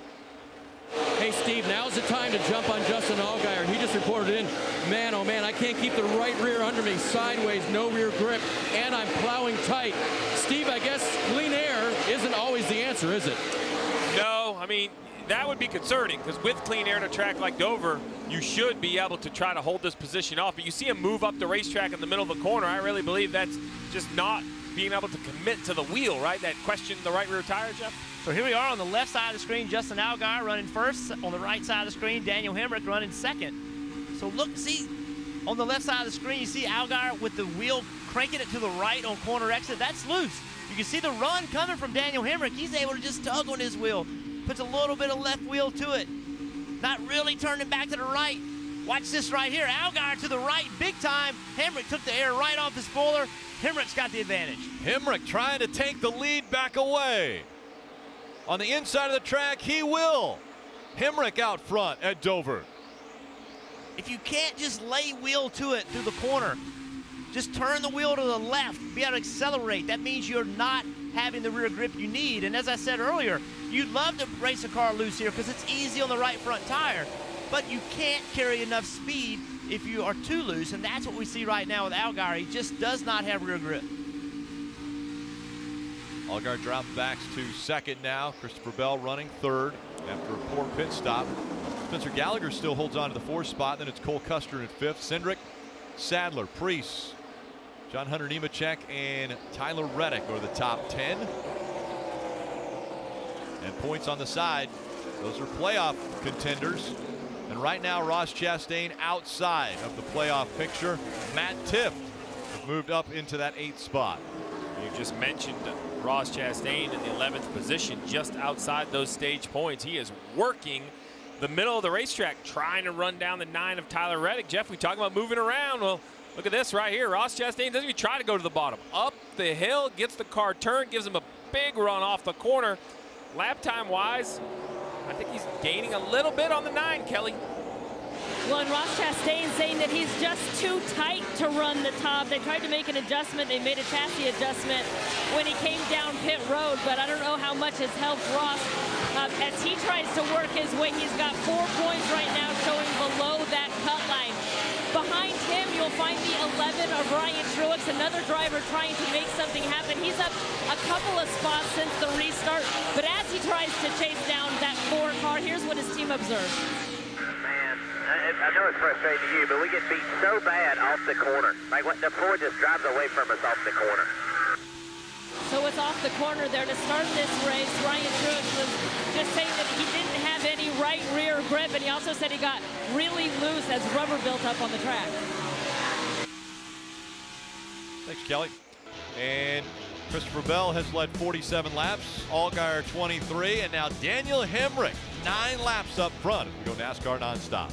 Hey, Steve, now's the time to jump on Justin Allgaier. He just reported in, man, oh man, I can't keep the right rear under me, sideways, no rear grip, and I'm plowing tight. Steve, I guess clean air isn't always the answer, is it? No, I mean, that would be concerning because with clean air in a track like Dover, you should be able to try to hold this position off. But you see him move up the racetrack in the middle of the corner. I really believe that's just not being able to commit to the wheel, right? That question, the right rear tire, Jeff? So here we are on the left side of the screen, Justin Allgaier running first. On the right side of the screen, Daniel Hemrick running second. So look, see, on the left side of the screen, you see Allgaier with the wheel cranking it to the right on corner exit. That's loose. You can see the run coming from Daniel Hemrick. He's able to just tug on his wheel. Puts a little bit of left wheel to it. Not really turning back to the right. Watch this right here. Allgaier to the right, big time. Hemrick took the air right off the spoiler. Hemrick's got the advantage. Hemrick trying to take the lead back away. On the inside of the track, he will. Hemrick out front at Dover. If you can't just lay wheel to it through the corner, just turn the wheel to the left, be able to accelerate. That means you're not having the rear grip you need. And as I said earlier, you'd love to race a car loose here because it's easy on the right front tire, but you can't carry enough speed if you are too loose, and that's what we see right now with Allgaier. He just does not have rear grip. Allgaier drops back to second now. Christopher Bell running third after a poor pit stop. Spencer Gallagher still holds on to the fourth spot. Then it's Cole Custer in fifth. Cindric, Sadler, Preece, John Hunter Nemechek, and Tyler Reddick are the top 10. And points on the side. Those are playoff contenders. And right now, Ross Chastain outside of the playoff picture. Matt Tifft has moved up into that 8th spot. You just mentioned Ross Chastain in the 11th position, just outside those stage points. He is working the middle of the racetrack, trying to run down the 9 of Tyler Reddick. Jeff, we talk about moving around. Well, look at this right here. Ross Chastain doesn't even try to go to the bottom. Up the hill, gets the car turned, gives him a big run off the corner. Lap time wise, I think he's gaining a little bit on the 9, Kelly. Well, and Ross Chastain saying that he's just too tight to run the top. They tried to make an adjustment. They made a chassis adjustment when he came down pit road, but I don't know how much has helped Ross as he tries to work his way. He's got 4 points right now showing below that cut line. Behind him, you'll find the 11 of Ryan Truex, another driver trying to make something happen. He's up a couple of spots since the restart, but as he tries to chase down that 4 car, here's what his team observes. I know it's frustrating to you, but we get beat so bad off the corner. Like the 4 just drives away from us off the corner. So it's off the corner there to start this race. Ryan Truex was just saying that he didn't have any right rear grip, and he also said he got really loose as rubber built up on the track. Thanks, Kelly. And Christopher Bell has led 47 laps, Allgaier 23, and now Daniel Hemrick 9 laps up front as we go NASCAR nonstop.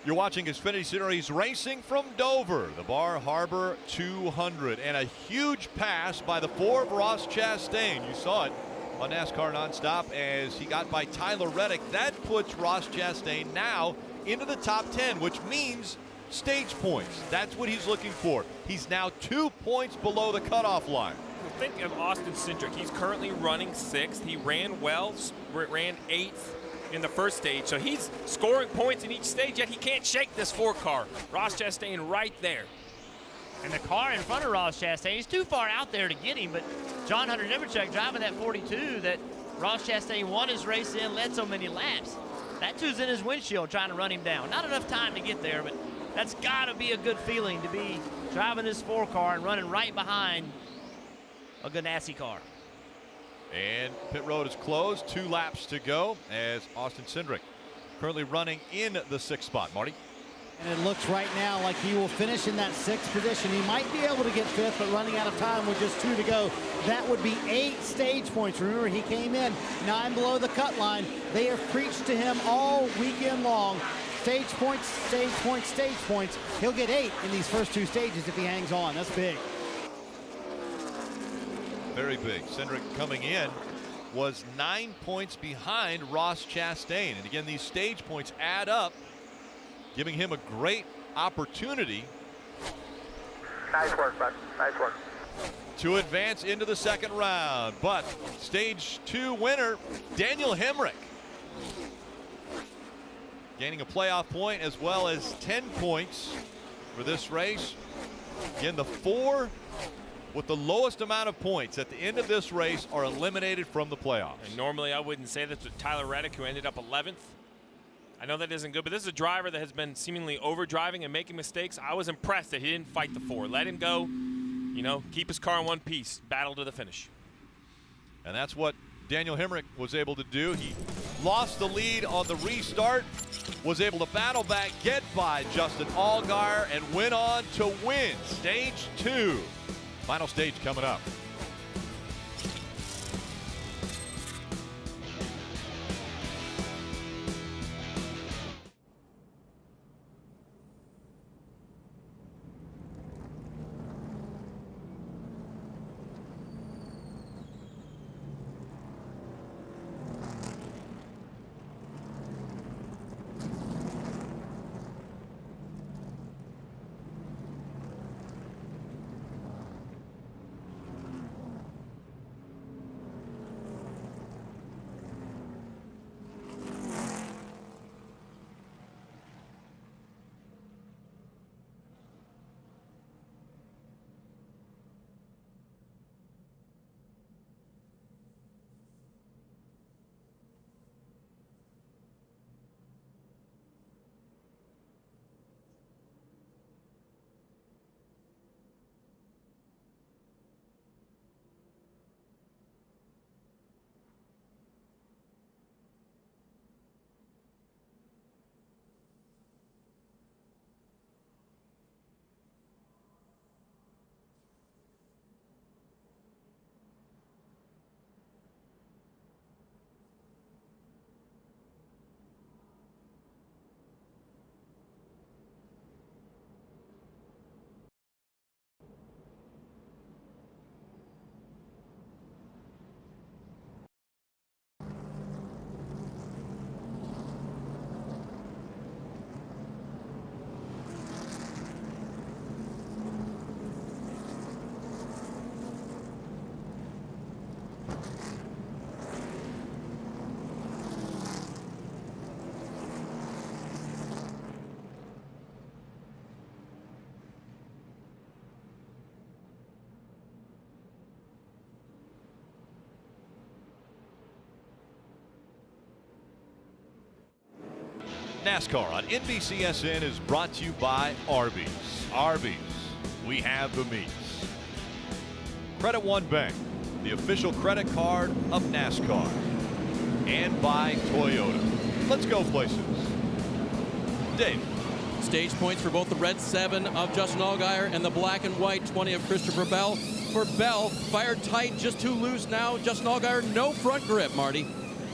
You're watching Xfinity Series racing from Dover, the Bar Harbor 200, and a huge pass by the 4 of Ross Chastain. You saw it on NASCAR Nonstop as he got by Tyler Reddick. That puts Ross Chastain now into the top 10, which means stage points. That's what he's looking for. He's now 2 points below the cutoff line. Think of Austin Cindric. He's currently running 6th. He ran well, ran 8th in the first stage, so he's scoring points in each stage, yet he can't shake this 4 car. Ross Chastain right there. And the car in front of Ross Chastain, he's too far out there to get him, but John Hunter Nemechek driving that 42 that Ross Chastain won his race in, led so many laps. That 2's in his windshield trying to run him down. Not enough time to get there, but that's got to be a good feeling to be driving this 4 car and running right behind a Ganassi car. And pit road is closed. 2 laps to go as Austin Cindric currently running in the 6th spot. Marty? And it looks right now like he will finish in that 6th position. He might be able to get 5th, but running out of time with just 2 to go. That would be 8 stage points. Remember, he came in 9 below the cut line. They have preached to him all weekend long. Stage points, stage points, stage points. He'll get 8 in these first 2 stages if he hangs on. That's big. Very big. Cindric coming in was 9 points behind Ross Chastain. And again, these stage points add up, giving him a great opportunity. Nice work, bud. Nice work. To advance into the 2nd round. But stage 2 winner, Daniel Hemrick, gaining a playoff point as well as 10 points for this race. Again, the 4 with the lowest amount of points at the end of this race are eliminated from the playoffs. And normally I wouldn't say this with Tyler Reddick, who ended up 11th. I know that isn't good, but this is a driver that has been seemingly overdriving and making mistakes. I was impressed that he didn't fight the 4. Let him go, you know, keep his car in one piece, battle to the finish. And that's what Daniel Hemrick was able to do. He lost the lead on the restart, was able to battle back, get by Justin Allgaier, and went on to win stage 2. Final stage coming up. NASCAR on NBCSN is brought to you by Arby's. Arby's, we have the meats. Credit One Bank, the official credit card of NASCAR. And by Toyota. Let's go places. Dave. Stage points for both the red 7 of Justin Allgaier and the black and white 20 of Christopher Bell. For Bell, fired tight, just too loose now. Justin Allgaier, no front grip, Marty.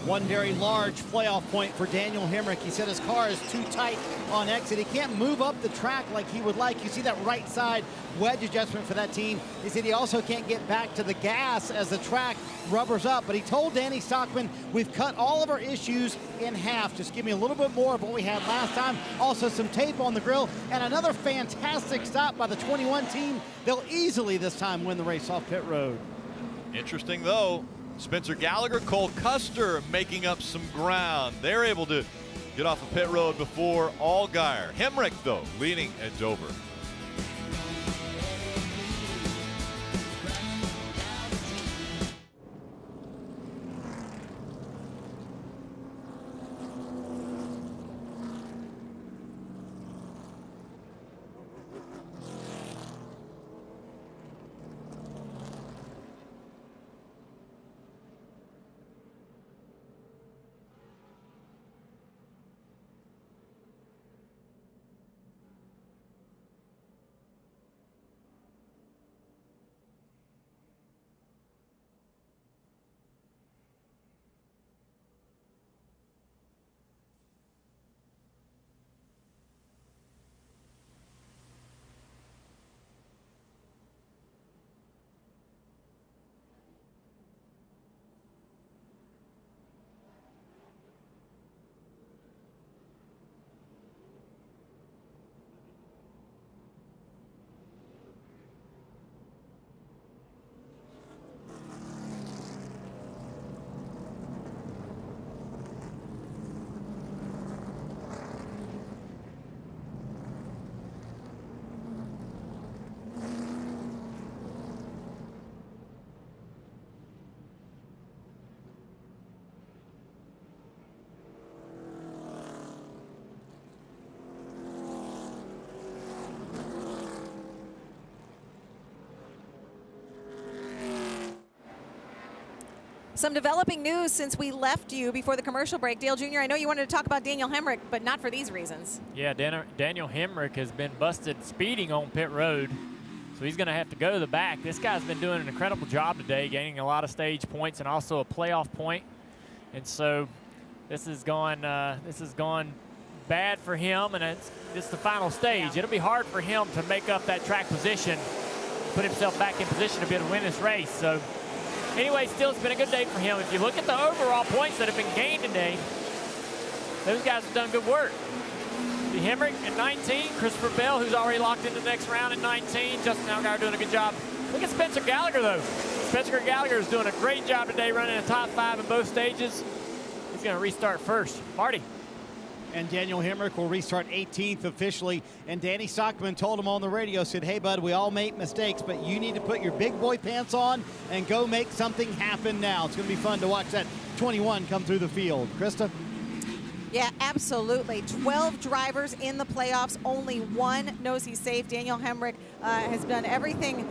One very large playoff point for Daniel Hemrick. He said his car is too tight on exit. He can't move up the track like he would like. You see that right side wedge adjustment for that team. He said he also can't get back to the gas as the track rubbers up. But he told Danny Stockman, we've cut all of our issues in half. Just give me a little bit more of what we had last time. Also some tape on the grill and another fantastic stop by the 21 team. They'll easily this time win the race off pit road. Interesting though, Spencer Gallagher, Cole Custer making up some ground. They're able to get off of pit road before Allgaier. Hemrick though leading at Dover. Some developing news since we left you before the commercial break. Dale Jr., I know you wanted to talk about Daniel Hemrick, but not for these reasons. Yeah, Daniel Hemrick has been busted speeding on pit road, so he's going to have to go to the back. This guy's been doing an incredible job today, gaining a lot of stage points and also a playoff point. And so this has gone bad for him, and it's the final stage. It'll be hard for him to make up that track position, put himself back in position to be able to win this race. So anyway, still, it's been a good day for him. If you look at the overall points that have been gained today, those guys have done good work. The Hemrick at 19, Christopher Bell, who's already locked into the next round at 19, Justin Allgaier doing a good job. Look at Spencer Gallagher, though. Spencer Gallagher is doing a great job today, running a top 5 in both stages. He's going to restart first. Marty. And Daniel Hemrick will restart 18th officially. And Danny Stockman told him on the radio, said, hey, bud, we all make mistakes, but you need to put your big boy pants on and go make something happen now. It's going to be fun to watch that 21 come through the field. Krista? Yeah, absolutely. 12 drivers in the playoffs. Only one knows he's safe. Daniel Hemrick has done everything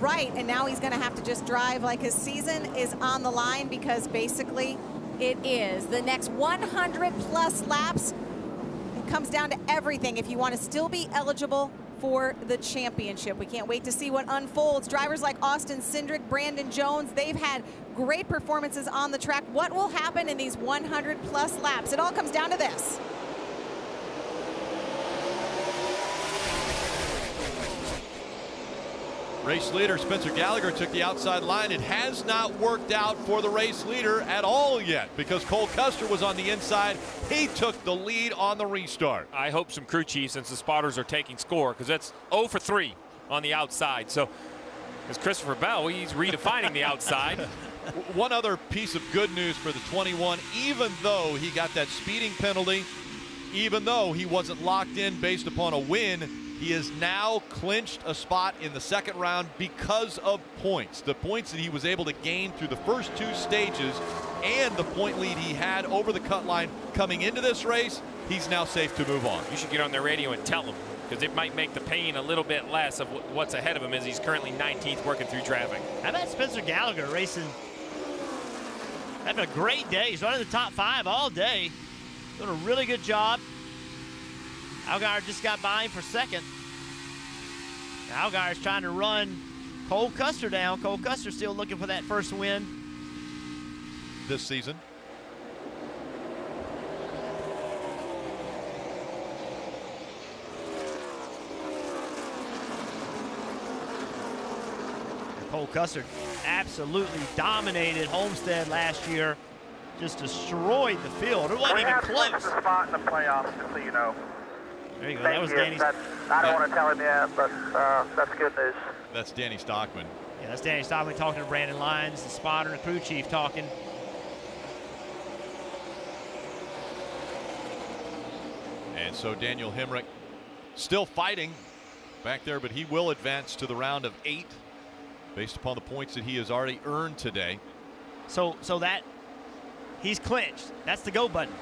right, and now he's going to have to just drive like his season is on the line, because basically it is. The next 100-plus laps, it comes down to everything if you want to still be eligible for the championship. We can't wait to see what unfolds. Drivers like Austin Cindric, Brandon Jones, they've had great performances on the track. What will happen in these 100-plus laps? It all comes down to this. Race leader Spencer Gallagher took the outside line. It has not worked out for the race leader at all yet, because Cole Custer was on the inside. He took the lead on the restart. I hope some crew chiefs, since the spotters are taking score, because that's 0 for 3 on the outside. So as Christopher Bell, he's redefining the outside. One other piece of good news for the 21, even though he got that speeding penalty, even though he wasn't locked in based upon a win, he has now clinched a spot in the second round because of points. The points that he was able to gain through the first 2 stages and the point lead he had over the cut line coming into this race, he's now safe to move on. You should get on the radio and tell him, because it might make the pain a little bit less of what's ahead of him, as he's currently 19th working through traffic. How about Spencer Gallagher racing? Having a great day. He's running the top 5 all day. Doing a really good job. Allgaier just got by him for second. Allgaier's trying to run Cole Custer down. Cole Custer still looking for that first win this season. Cole Custer absolutely dominated Homestead last year. Just destroyed the field. It wasn't even close. The spot in the playoffs, just so you know. There you go. Thank That was you. Danny's. I don't want to tell him yet, but that's good news. That's Danny Stockman. Yeah, that's Danny Stockman talking to Brandon Lyons, the spotter and the crew chief talking. And so Daniel Hemrick still fighting back there, but he will advance to the round of 8 based upon the points that he has already earned today. So that he's clinched. That's the go button.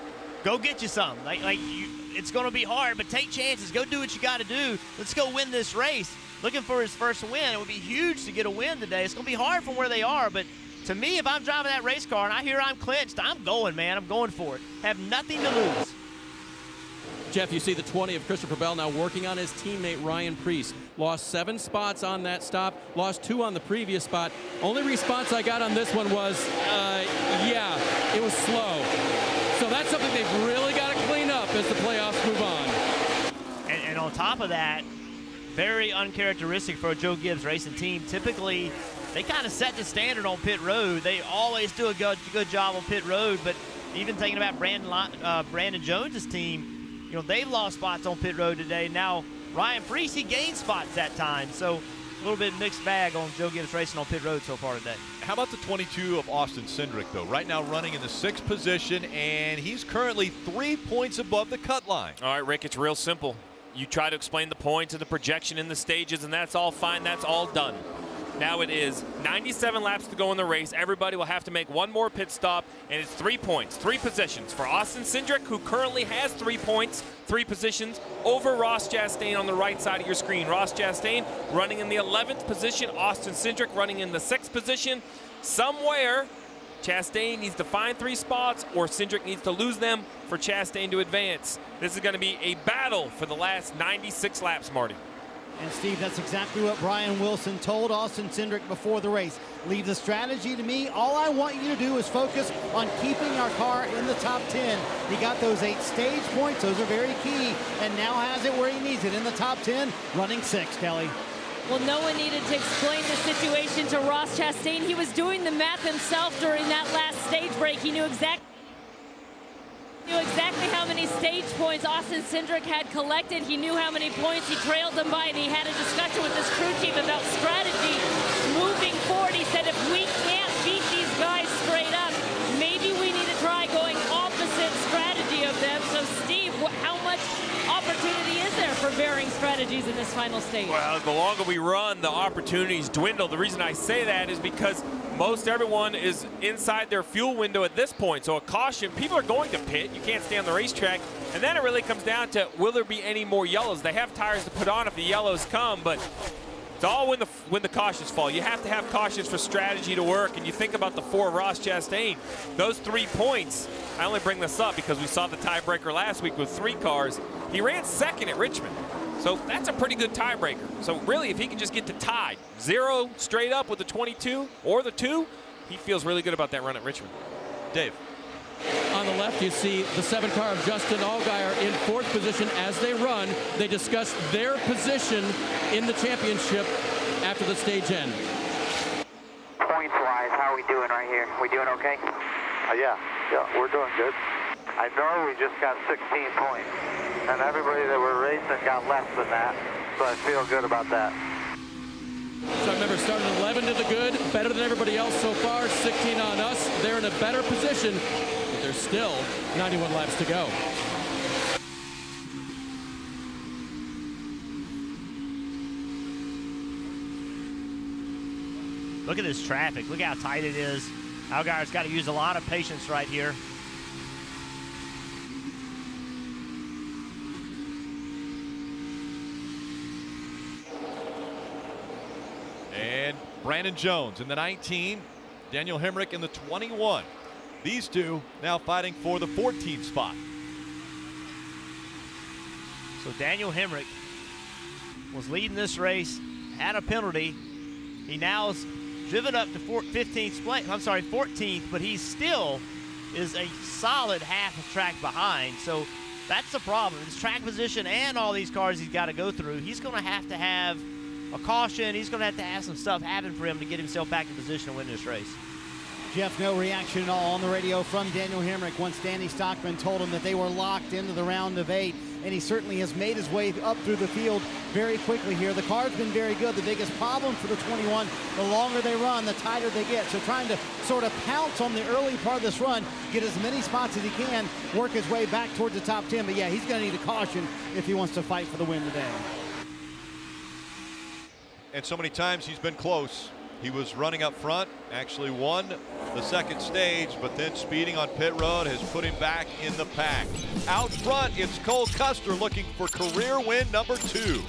Go get you some. It's going to be hard, but take chances. Go do what you got to do. Let's go win this race. Looking for his first win. It would be huge to get a win today. It's going to be hard from where they are, but to me, if I'm driving that race car and I hear I'm clinched, I'm going, man. I'm going for it. Have nothing to lose. Jeff, you see the 20 of Christopher Bell now working on his teammate Ryan Preece. Lost 7 spots on that stop, lost 2 on the previous spot. Only response I got on this one was, yeah, it was slow. So that's something they've really got to clean up as the playoffs move on. And on top of that, very uncharacteristic for a Joe Gibbs racing team. Typically, they kind of set the standard on pit road. They always do a good job on pit road, but even thinking about Brandon Jones's team, you know, they've lost spots on pit road today. Now, Ryan Preece, he gained spots that time. So a little bit mixed bag on Joe Gibbs racing on pit road so far today. How about the 22 of Austin Cindric, though? Right now running in the 6th position, and he's currently 3 points above the cut line. All right, Rick, it's real simple. You try to explain the points and the projection in the stages, and that's all fine. That's all done. Now it is 97 laps to go in the race. Everybody will have to make one more pit stop, and it's 3 points, 3 positions for Austin Cindric, who currently has 3 points, 3 positions, over Ross Chastain on the right side of your screen. Ross Chastain running in the 11th position, Austin Cindric running in the 6th position. Somewhere, Chastain needs to find 3 spots, or Cindric needs to lose them for Chastain to advance. This is going to be a battle for the last 96 laps, Marty. And Steve, that's exactly what Brian Wilson told Austin Cindric before the race. Leave the strategy to me. All I want you to do is focus on keeping our car in the top 10. He got those 8 stage points. Those are very key. And now has it where he needs it in the top 10, running 6, Kelly. Well, no one needed to explain the situation to Ross Chastain. He was doing the math himself during that last stage break. He knew exactly how many stage points Austin Cindric had collected. He knew how many points he trailed them by, and he had a discussion with his crew chief about strategy moving forward. He said, if we can't beat these guys straight up, maybe we need to try going opposite strategy of them. So, Steve, how much opportunity is there for varying strategies in this final stage? Well, the longer we run, the opportunities dwindle. The reason I say that is because most everyone is inside their fuel window at this point. So a caution, people are going to pit. You can't stay on the racetrack. And then it really comes down to, will there be any more yellows? They have tires to put on if the yellows come, but it's all when the cautions fall. You have to have cautions for strategy to work. And you think about the 4 of Ross Chastain, those 3 points. I only bring this up because we saw the tiebreaker last week with 3 cars. He ran 2nd at Richmond. So that's a pretty good tiebreaker. So really, if he can just get to tied, 0 straight up with the 22 or the 2, he feels really good about that run at Richmond. Dave. On the left, you see the 7 car of Justin Allgaier in 4th position as they run. They discuss their position in the championship after the stage end. Points-wise, how are we doing right here? We doing okay? Yeah, we're doing good. I know we just got 16 points, and everybody that we're racing got less than that, so I feel good about that. So remember, starting 11 to the good, better than everybody else so far, 16 on us. They're in a better position, but there's still 91 laps to go. Look at this traffic. Look how tight it is. Allgaier's got to use a lot of patience right here. And Brandon Jones in the 19, Daniel Hemrick in the 21. These two now fighting for the 14th spot. So Daniel Hemrick was leading this race, had a penalty. He now is driven up to 14th, but he still is a solid half a track behind. So that's the problem. His track position and all these cars he's got to go through, he's going to have a caution. He's going to have some stuff happen for him to get himself back in position to win this race. Jeff, no reaction at all on the radio from Daniel Hemrick once Danny Stockman told him that they were locked into the round of 8, and he certainly has made his way up through the field very quickly here. The car's been very good. The biggest problem for the 21, the longer they run, the tighter they get. So trying to sort of pounce on the early part of this run, get as many spots as he can, work his way back towards the top 10. But yeah, he's going to need a caution if he wants to fight for the win today. And so many times he's been close. He was running up front, actually won the second stage, but then speeding on pit road has put him back in the pack. Out front, it's Cole Custer looking for career win number 2.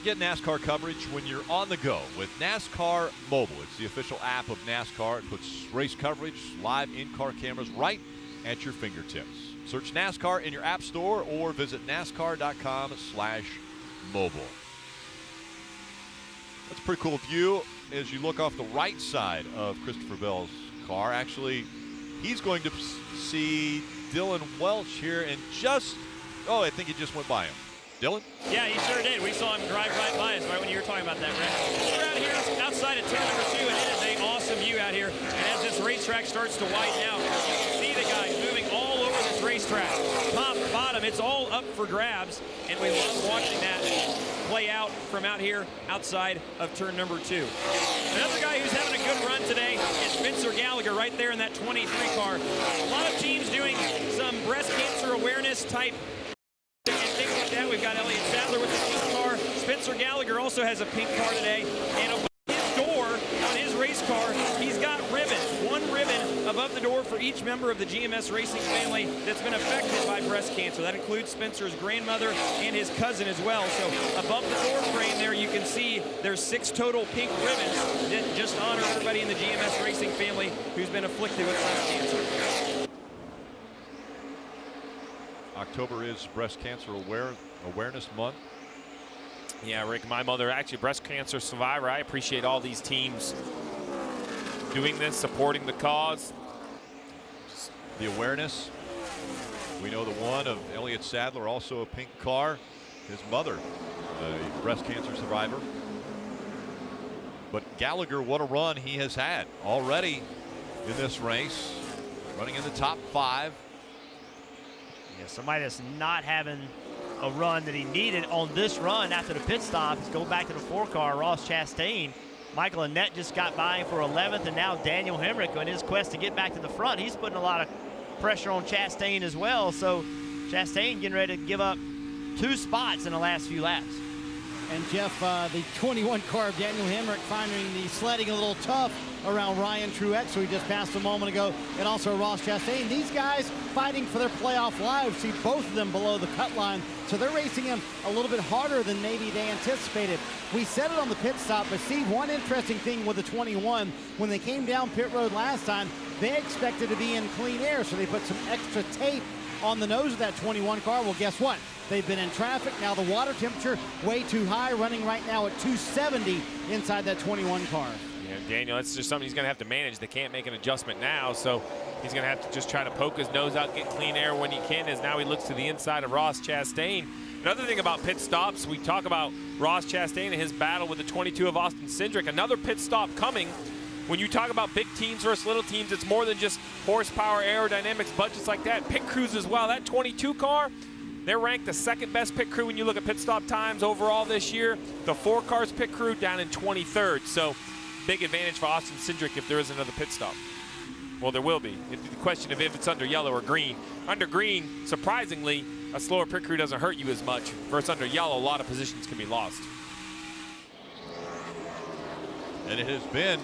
Get NASCAR coverage when you're on the go with NASCAR Mobile. It's the official app of NASCAR. It puts race coverage, live in-car cameras right at your fingertips. Search NASCAR in your app store or visit NASCAR.com/mobile. That's a pretty cool view as you look off the right side of Christopher Bell's car. Actually, he's going to see Dylan Welch here and I think he just went by him. Dylan? Yeah, he sure did. We saw him drive right by us right when you were talking about that, Brett. We're out here outside of turn number 2, and it is an awesome view out here. And as this racetrack starts to widen out, you can see the guys moving all over this racetrack. Top, bottom, it's all up for grabs, and we love watching that play out from out here outside of turn number 2. Another guy who's having a good run today is Spencer Gallagher right there in that 23 car. A lot of teams doing some breast cancer awareness type and things like that. We've got Elliott Sadler with the pink car. Spencer Gallagher also has a pink car today. And above his door on his race car, he's got ribbons. One ribbon above the door for each member of the GMS Racing family that's been affected by breast cancer. That includes Spencer's grandmother and his cousin as well. So above the door frame there, you can see there's 6 total pink ribbons that just honor everybody in the GMS Racing family who's been afflicted with breast cancer. October is Breast Cancer Awareness Month. Yeah, Rick, my mother actually a breast cancer survivor. I appreciate all these teams doing this, supporting the cause. The awareness. We know the one of Elliott Sadler, also a pink car. His mother, a breast cancer survivor. But Gallagher, what a run he has had already in this race. Running in the top 5. Yeah, somebody that's not having a run that he needed on this run after the pit stop is go back to the 4 car, Ross Chastain. Michael Annett just got by him for 11th, and now Daniel Hemrick on his quest to get back to the front. He's putting a lot of pressure on Chastain as well. So Chastain getting ready to give up 2 spots in the last few laps. And Jeff, the 21 car of Daniel Hemrick finding the sledding a little tough around Ryan Truex, who we just passed a moment ago, and also Ross Chastain. These guys fighting for their playoff lives. See both of them below the cut line, so they're racing him a little bit harder than maybe they anticipated. We said it on the pit stop, but see, one interesting thing with the 21, when they came down pit road last time, they expected to be in clean air, so they put some extra tape on the nose of that 21 car. Well, guess what? They've been in traffic. Now the water temperature way too high, running right now at 270 inside that 21 car. Yeah, Daniel, that's just something he's going to have to manage. They can't make an adjustment now, so he's going to have to just try to poke his nose out, get clean air when he can, as now he looks to the inside of Ross Chastain. Another thing about pit stops, we talk about Ross Chastain and his battle with the 22 of Austin Cindric. Another pit stop coming. When you talk about big teams versus little teams, it's more than just horsepower, aerodynamics, budgets like that. Pit crews as well. That 22 car, they're ranked the 2nd best pit crew when you look at pit stop times overall this year. The 4 cars pit crew down in 23rd. So big advantage for Austin Cindric if there is another pit stop. Well, there will be. It's the question of if it's under yellow or green. Under green, surprisingly, a slower pit crew doesn't hurt you as much. Versus under yellow, a lot of positions can be lost. And it has been,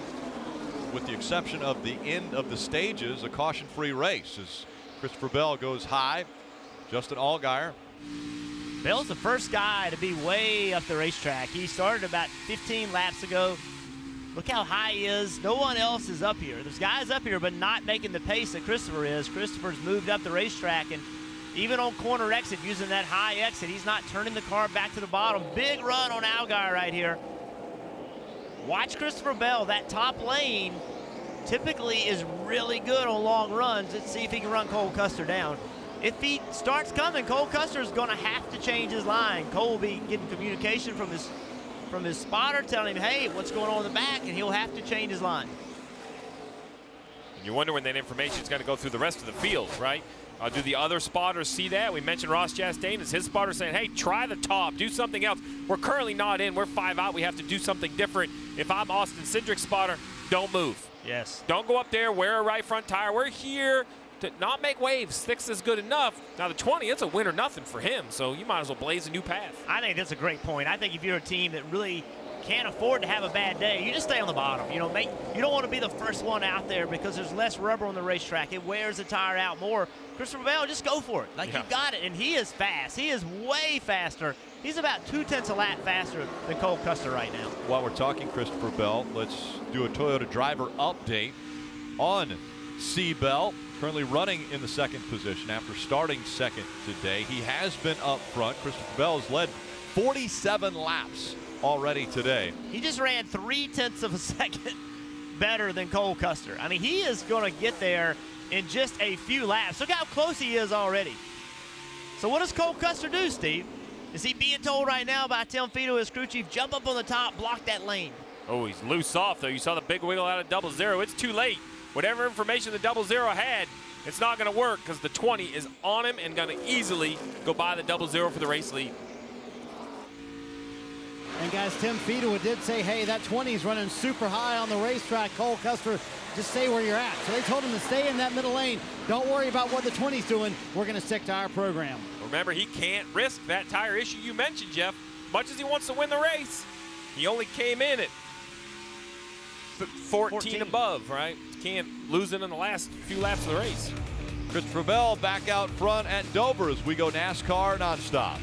with the exception of the end of the stages, a caution-free race as Christopher Bell goes high. Justin Allgaier. Bell's the first guy to be way up the racetrack. He started about 15 laps ago. Look how high he is. No one else is up here. There's guys up here, but not making the pace that Christopher is. Christopher's moved up the racetrack, and even on corner exit, using that high exit, he's not turning the car back to the bottom. Big run on Allgaier right here. Watch Christopher Bell. That top lane typically is really good on long runs. Let's see if he can run Cole Custer down. If he starts coming, Cole Custer is going to have to change his line. Cole will be getting communication from his spotter telling him, hey, what's going on in the back, and he'll have to change his line. You wonder when that information is going to go through the rest of the field, right? Do the other spotters see that? We mentioned Ross Chastain. Is his spotter saying, hey, try the top, do something else? We're currently not in. We're 5 out. We have to do something different. If I'm Austin Cindric's spotter, don't move. Yes. Don't go up there, wear a right front tire. We're here to not make waves. 6 is good enough. Now the 20, it's a win or nothing for him, so you might as well blaze a new path. I think that's a great point. I think if you're a team that really can't afford to have a bad day, you just stay on the bottom. You know, you don't want to be the first one out there because there's less rubber on the racetrack. It wears the tire out more. Christopher Bell, just go for it. Like, you got it, and he is fast. He is way faster. He's about 2/10 a lap faster than Cole Custer right now. While we're talking Christopher Bell, let's do a Toyota driver update on C. Bell. Currently running in the 2nd position after starting 2nd today. He has been up front. Christopher Bell has led 47 laps already today. He just ran 0.3 of a second better than Cole Custer. I mean, he is going to get there in just a few laps. Look how close he is already. So what does Cole Custer do, Steve? Is he being told right now by Tim Fido, his crew chief, jump up on the top, block that lane? Oh, he's loose off, though. You saw the big wiggle out of 00. It's too late. Whatever information the 00 had, it's not going to work because the 20 is on him and going to easily go by the 00 for the race lead. And guys, Tim Fido did say, hey, that 20 is running super high on the racetrack. Cole Custer, just stay where you're at. So they told him to stay in that middle lane. Don't worry about what the 20's doing. We're going to stick to our program. Remember, he can't risk that tire issue you mentioned, Jeff. Much as he wants to win the race, he only came in at 14 above, right? Can't lose it in the last few laps of the race. Christopher Bell back out front at Dover as we go NASCAR nonstop.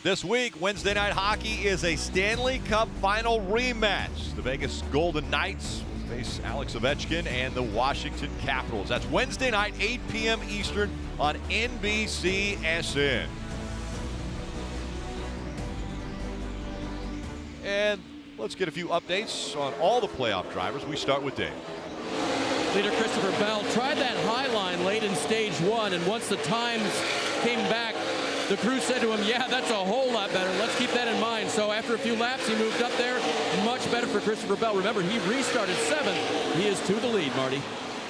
This week, Wednesday Night Hockey is a Stanley Cup final rematch. The Vegas Golden Knights face Alex Ovechkin and the Washington Capitals. That's Wednesday night, 8 p.m. Eastern on NBCSN. And let's get a few updates on all the playoff drivers. We start with Dave. Leader Christopher Bell tried that high line late in stage 1, and once the times came back, the crew said to him, yeah, that's a whole lot better. Let's keep that in mind. So after a few laps, he moved up there. Much better for Christopher Bell. Remember, he restarted 7th. He is to the lead, Marty.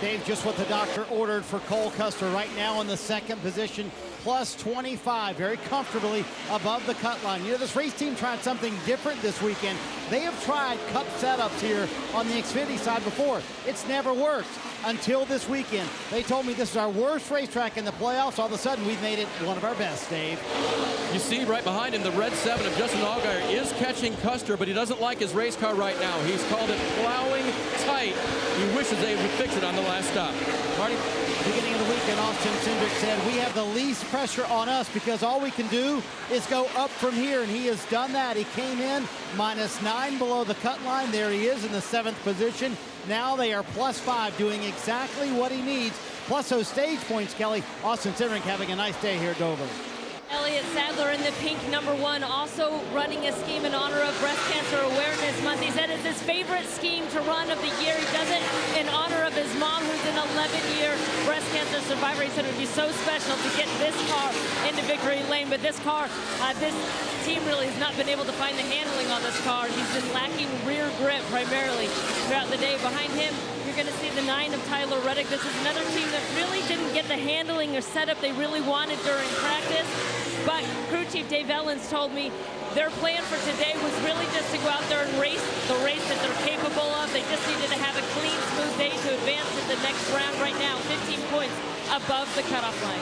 Dave, just what the doctor ordered for Cole Custer right now in the 2nd position, plus 25, very comfortably above the cut line. You know, this race team tried something different this weekend. They have tried cup setups here on the Xfinity side before. It's never worked until this weekend. They told me this is our worst racetrack in the playoffs. All of a sudden, we've made it one of our best, Dave. You see right behind him, the red 7 of Justin Allgaier is catching Custer, but he doesn't like his race car right now. He's called it plowing tight. He wishes they would fix it on the last stop. Marty? Beginning of the weekend, Austin Cindric said, we have the least pressure on us because all we can do is go up from here, and he has done that. He came in -9 below the cut line. There he is in the 7th position. Now they are +5, doing exactly what he needs. Plus those stage points, Kelly. Austin Cindric having a nice day here at Dover. Elliott Sadler in the pink #1, also running a scheme in honor of Breast Cancer Awareness Month. He said it's his favorite scheme to run of the year. He does it in honor of his mom, who's an 11-year breast cancer survivor. He said it would be so special to get this car into victory lane. But this car, this team really has not been able to find the handling on this car. He's been lacking rear grip primarily throughout the day. Behind him, you're going to see the 9 of Tyler Reddick. This is another team that really didn't get the handling or setup they really wanted during practice. But crew chief Dave Ellens told me their plan for today was really just to go out there and race the race that they're capable of. They just needed to have a clean, smooth day to advance to the next round. Right now, 15 points above the cutoff line.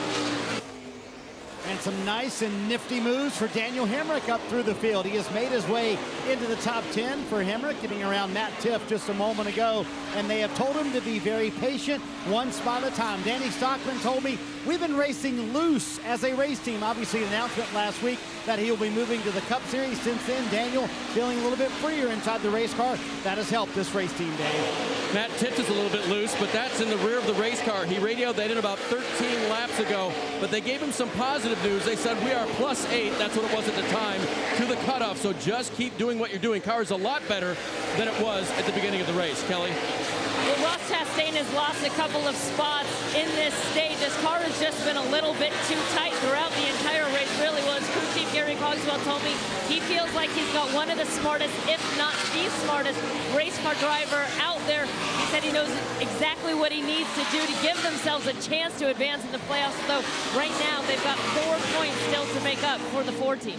And some nice and nifty moves for Daniel Hemrick up through the field. He has made his way into the top 10 for Hemrick, getting around Matt Tiff just a moment ago. And they have told him to be very patient, one spot at a time. Danny Stockman told me, we've been racing loose as a race team. Obviously, an announcement last week that he'll be moving to the Cup Series. Since then, Daniel feeling a little bit freer inside the race car. That has helped this race team, Dave. Matt Tiff is a little bit loose, but that's in the rear of the race car. He radioed that in about 13 laps ago, but they gave him some positive news. They said, we are +8, that's what it was at the time, to the cutoff. So just keep doing what you're doing. Car is a lot better than it was at the beginning of the race. Kelly? Well, Ross Chastain has lost a couple of spots in this stage. His car has just been a little bit too tight throughout the entire race, really. Well, as crew chief Gary Cogswell told me, he feels like he's got one of the smartest, if not the smartest, race car driver out there. He said he knows exactly what he needs to do to give themselves a chance to advance in the playoffs, though right now they've got 4 points still to make up for the 4 team.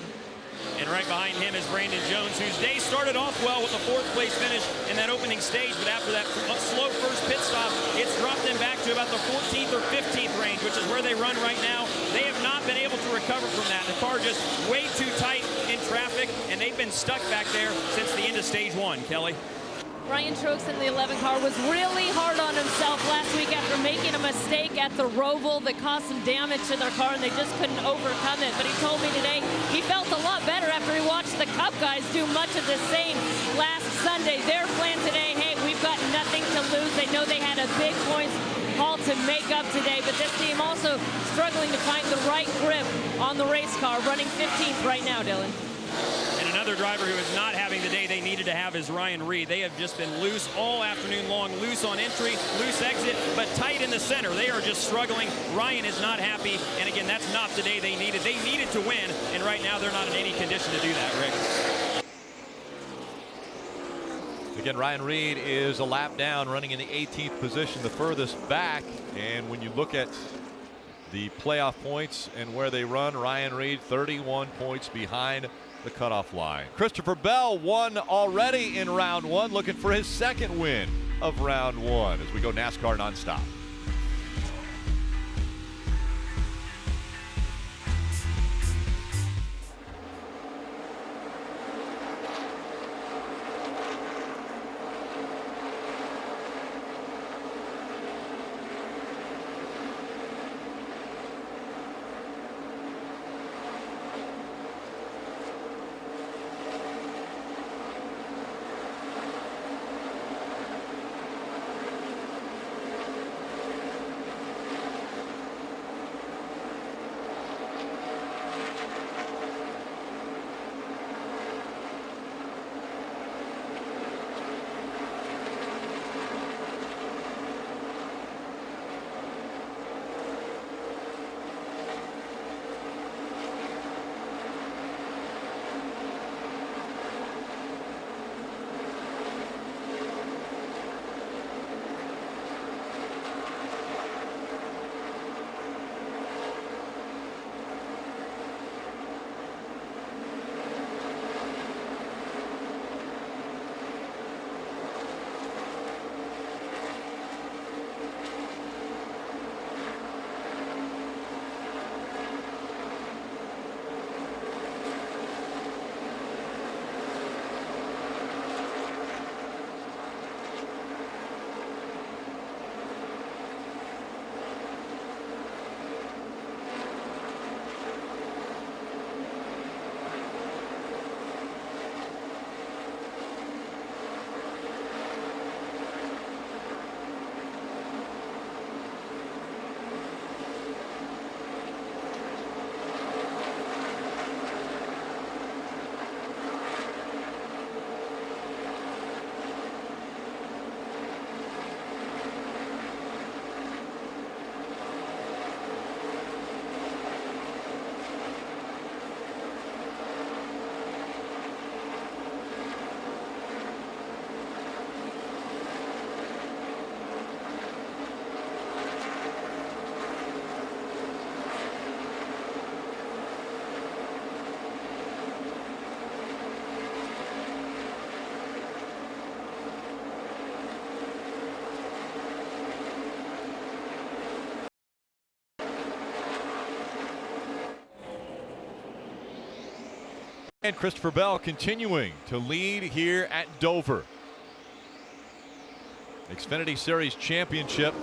And right behind him is Brandon Jones, whose day started off well with a 4th place finish in that opening stage, but after that slow first pit stop, it's dropped them back to about the 14th or 15th range, which is where they run right now. They have not been able to recover from that. The car just way too tight in traffic, and they've been stuck back there since the end of stage 1. Kelly? Ryan Truex in the 11 car was really hard on himself last week after making a mistake at the Roval that caused some damage to their car, and they just couldn't overcome it. But he told me today he felt a lot better after he watched the Cup guys do much of the same last Sunday. Their plan today, hey, we've got nothing to lose. They know they had a big points haul to make up today, but this team also struggling to find the right grip on the race car, running 15th right now, Dylan. And another driver who is not having the day they needed to have is Ryan Reed. They have just been loose all afternoon long, loose on entry, loose exit, but tight in the center. They are just struggling. Ryan is not happy, and again, that's not the day they needed. They needed to win, and right now they're not in any condition to do that, Rick. Again, Ryan Reed is a lap down, running in the 18th position, the furthest back. And when you look at the playoff points and where they run, Ryan Reed 31 points behind the cutoff line. Christopher Bell won already in round 1, looking for his 2nd win of round 1 as we go NASCAR nonstop. And Christopher Bell continuing to lead here at Dover. Xfinity Series Championship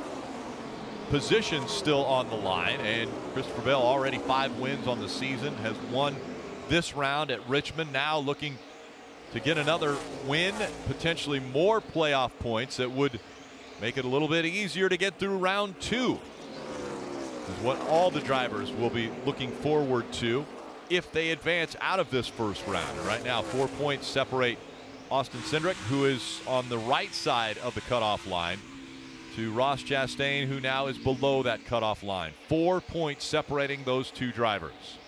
position still on the line, and Christopher Bell already 5 wins on the season, has won this round at Richmond, now looking to get another win, potentially more playoff points that would make it a little bit easier to get through round 2. This is what all the drivers will be looking forward to if they advance out of this first round. And right now, 4 points separate Austin Cindric, who is on the right side of the cutoff line, to Ross Chastain, who now is below that cutoff line. 4 points separating those 2 drivers.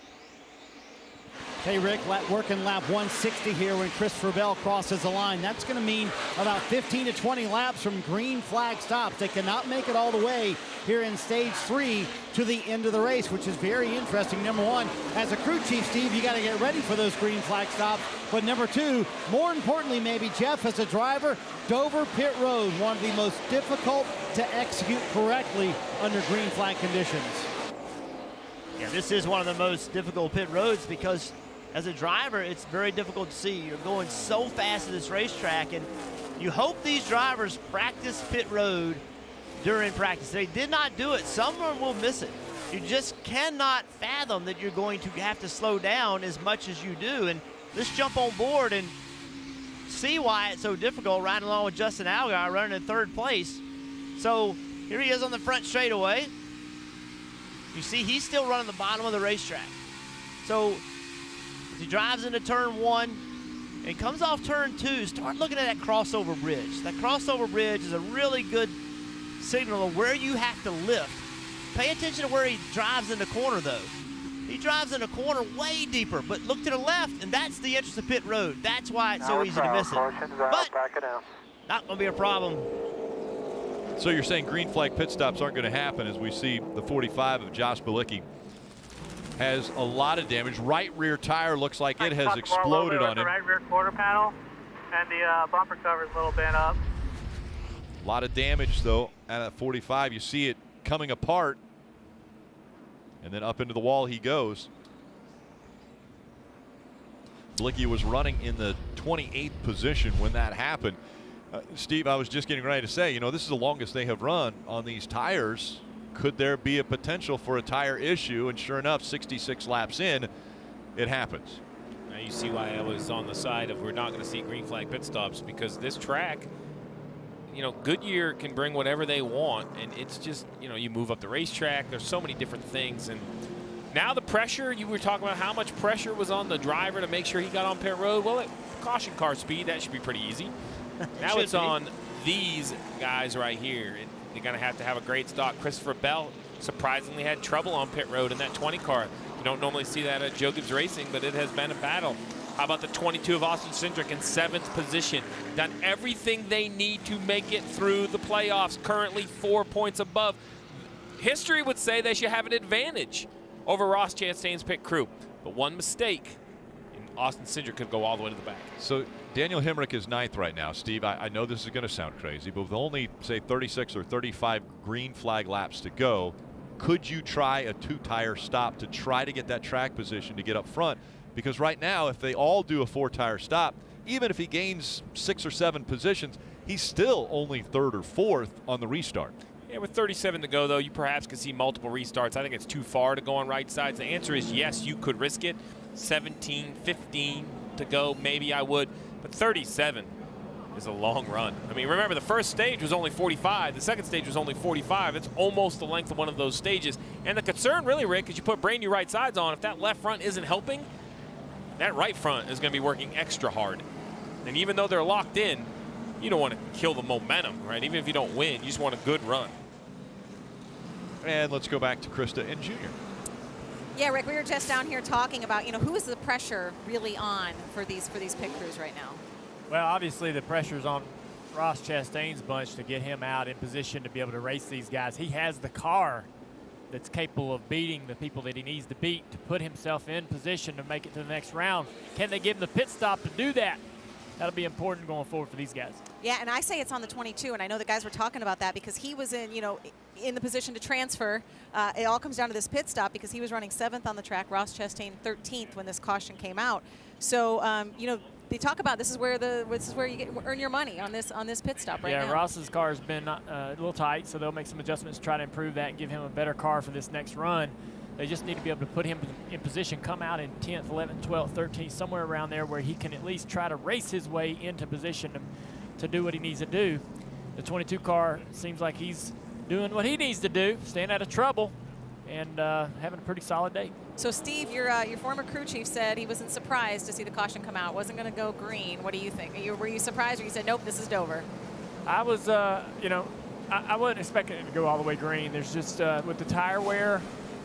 Hey, Rick, working lap 160 here when Christopher Bell crosses the line. That's going to mean about 15 to 20 laps from green flag stops. They cannot make it all the way here in stage 3 to the end of the race, which is very interesting. Number 1, as a crew chief, Steve, you got to get ready for those green flag stops. But number 2, more importantly, maybe, Jeff, as a driver, Dover Pit Road, one of the most difficult to execute correctly under green flag conditions. Yeah, this is one of the most difficult pit roads because as a driver, it's very difficult to see. You're going so fast at this racetrack, and you hope these drivers practice pit road during practice. They did not do it. Some of them will miss it. You just cannot fathom that you're going to have to slow down as much as you do. And let's jump on board and see why it's so difficult, riding along with Justin Allgaier running in 3rd place. So here he is on the front straightaway. You see he's still running the bottom of the racetrack. So as he drives into turn 1 and comes off turn 2, start looking at that crossover bridge. That crossover bridge is a really good signal of where you have to lift. Pay attention to where he drives in the corner, though. He drives in the corner way deeper, but look to the left, and that's the entrance to pit road. That's why it's so easy to miss it. But not going to be a problem. So you're saying green flag pit stops aren't going to happen, as we see the 45 of Josh Bilicki has a lot of damage. Right rear tire looks like it has exploded on him. The right rear quarter panel and the bumper cover is a little bent up. A lot of damage, though, at that 45. You see it coming apart, and then up into the wall he goes. Bilicki was running in the 28th position when that happened. Steve, I was just getting ready to say, you know, this is the longest they have run on these tires. Could there be a potential for a tire issue? And sure enough, 66 laps in, it happens. Now you see why I was on the side of we're not going to see green flag pit stops, because this track, you know, Goodyear can bring whatever they want, and it's just, you know, you move up the racetrack. There's so many different things, and now the pressure, you were talking about how much pressure was on the driver to make sure he got on pit road. Well, at caution car speed, that should be pretty easy. Now it's on these guys right here. They're going to have a great stock. Christopher Bell surprisingly had trouble on pit road in that 20 car. You don't normally see that at Joe Gibbs Racing, but it has been a battle. How about the 22 of Austin Cindric in 7th position? Done everything they need to make it through the playoffs. Currently 4 points above. History would say they should have an advantage over Ross Chastain's pit crew. But one mistake, and Austin Cindric could go all the way to the back. So Daniel Hemrick is 9th right now. Steve, I know this is going to sound crazy, but with only, say, 36 or 35 green flag laps to go, could you try a 2-tire stop to try to get that track position to get up front? Because right now, if they all do a 4-tire stop, even if he gains 6 or 7 positions, he's still only 3rd or 4th on the restart. Yeah, with 37 to go, though, you perhaps could see multiple restarts. I think it's too far to go on right sides. The answer is yes, you could risk it. 17, 15 to go, maybe I would. But 37 is a long run. I mean, remember, the first stage was only 45. The second stage was only 45. It's almost the length of one of those stages. And the concern, really, Rick, is you put brand new right sides on. If that left front isn't helping, that right front is going to be working extra hard. And even though they're locked in, you don't want to kill the momentum, right? Even if you don't win, you just want a good run. And let's go back to Krista and Junior. Yeah, Rick, we were just down here talking about, you know, who is the pressure really on for these pit crews right now? Well, obviously the pressure's on Ross Chastain's bunch to get him out in position to be able to race these guys. He has the car that's capable of beating the people that he needs to beat to put himself in position to make it to the next round. Can they give him the pit stop to do that? That'll be important going forward for these guys. Yeah, and I say it's on the 22, and I know the guys were talking about that because he was in the position to transfer. It all comes down to this pit stop because he was running 7th on the track, Ross Chastain 13th when this caution came out. So, they talk about this is where you earn your money on this pit stop right now. Yeah, Ross's car has been a little tight, so they'll make some adjustments to try to improve that and give him a better car for this next run. They just need to be able to put him in position, come out in 10th, 11th, 12th, 13th, somewhere around there where he can at least try to race his way into position to do what he needs to do. The 22 car seems like he's doing what he needs to do, staying out of trouble, and having a pretty solid day. So, Steve, your former crew chief said he wasn't surprised to see the caution come out. Wasn't going to go green. What do you think? Were you surprised, or you said, nope, this is Dover? I was, I wasn't expecting it to go all the way green. There's just, with the tire wear,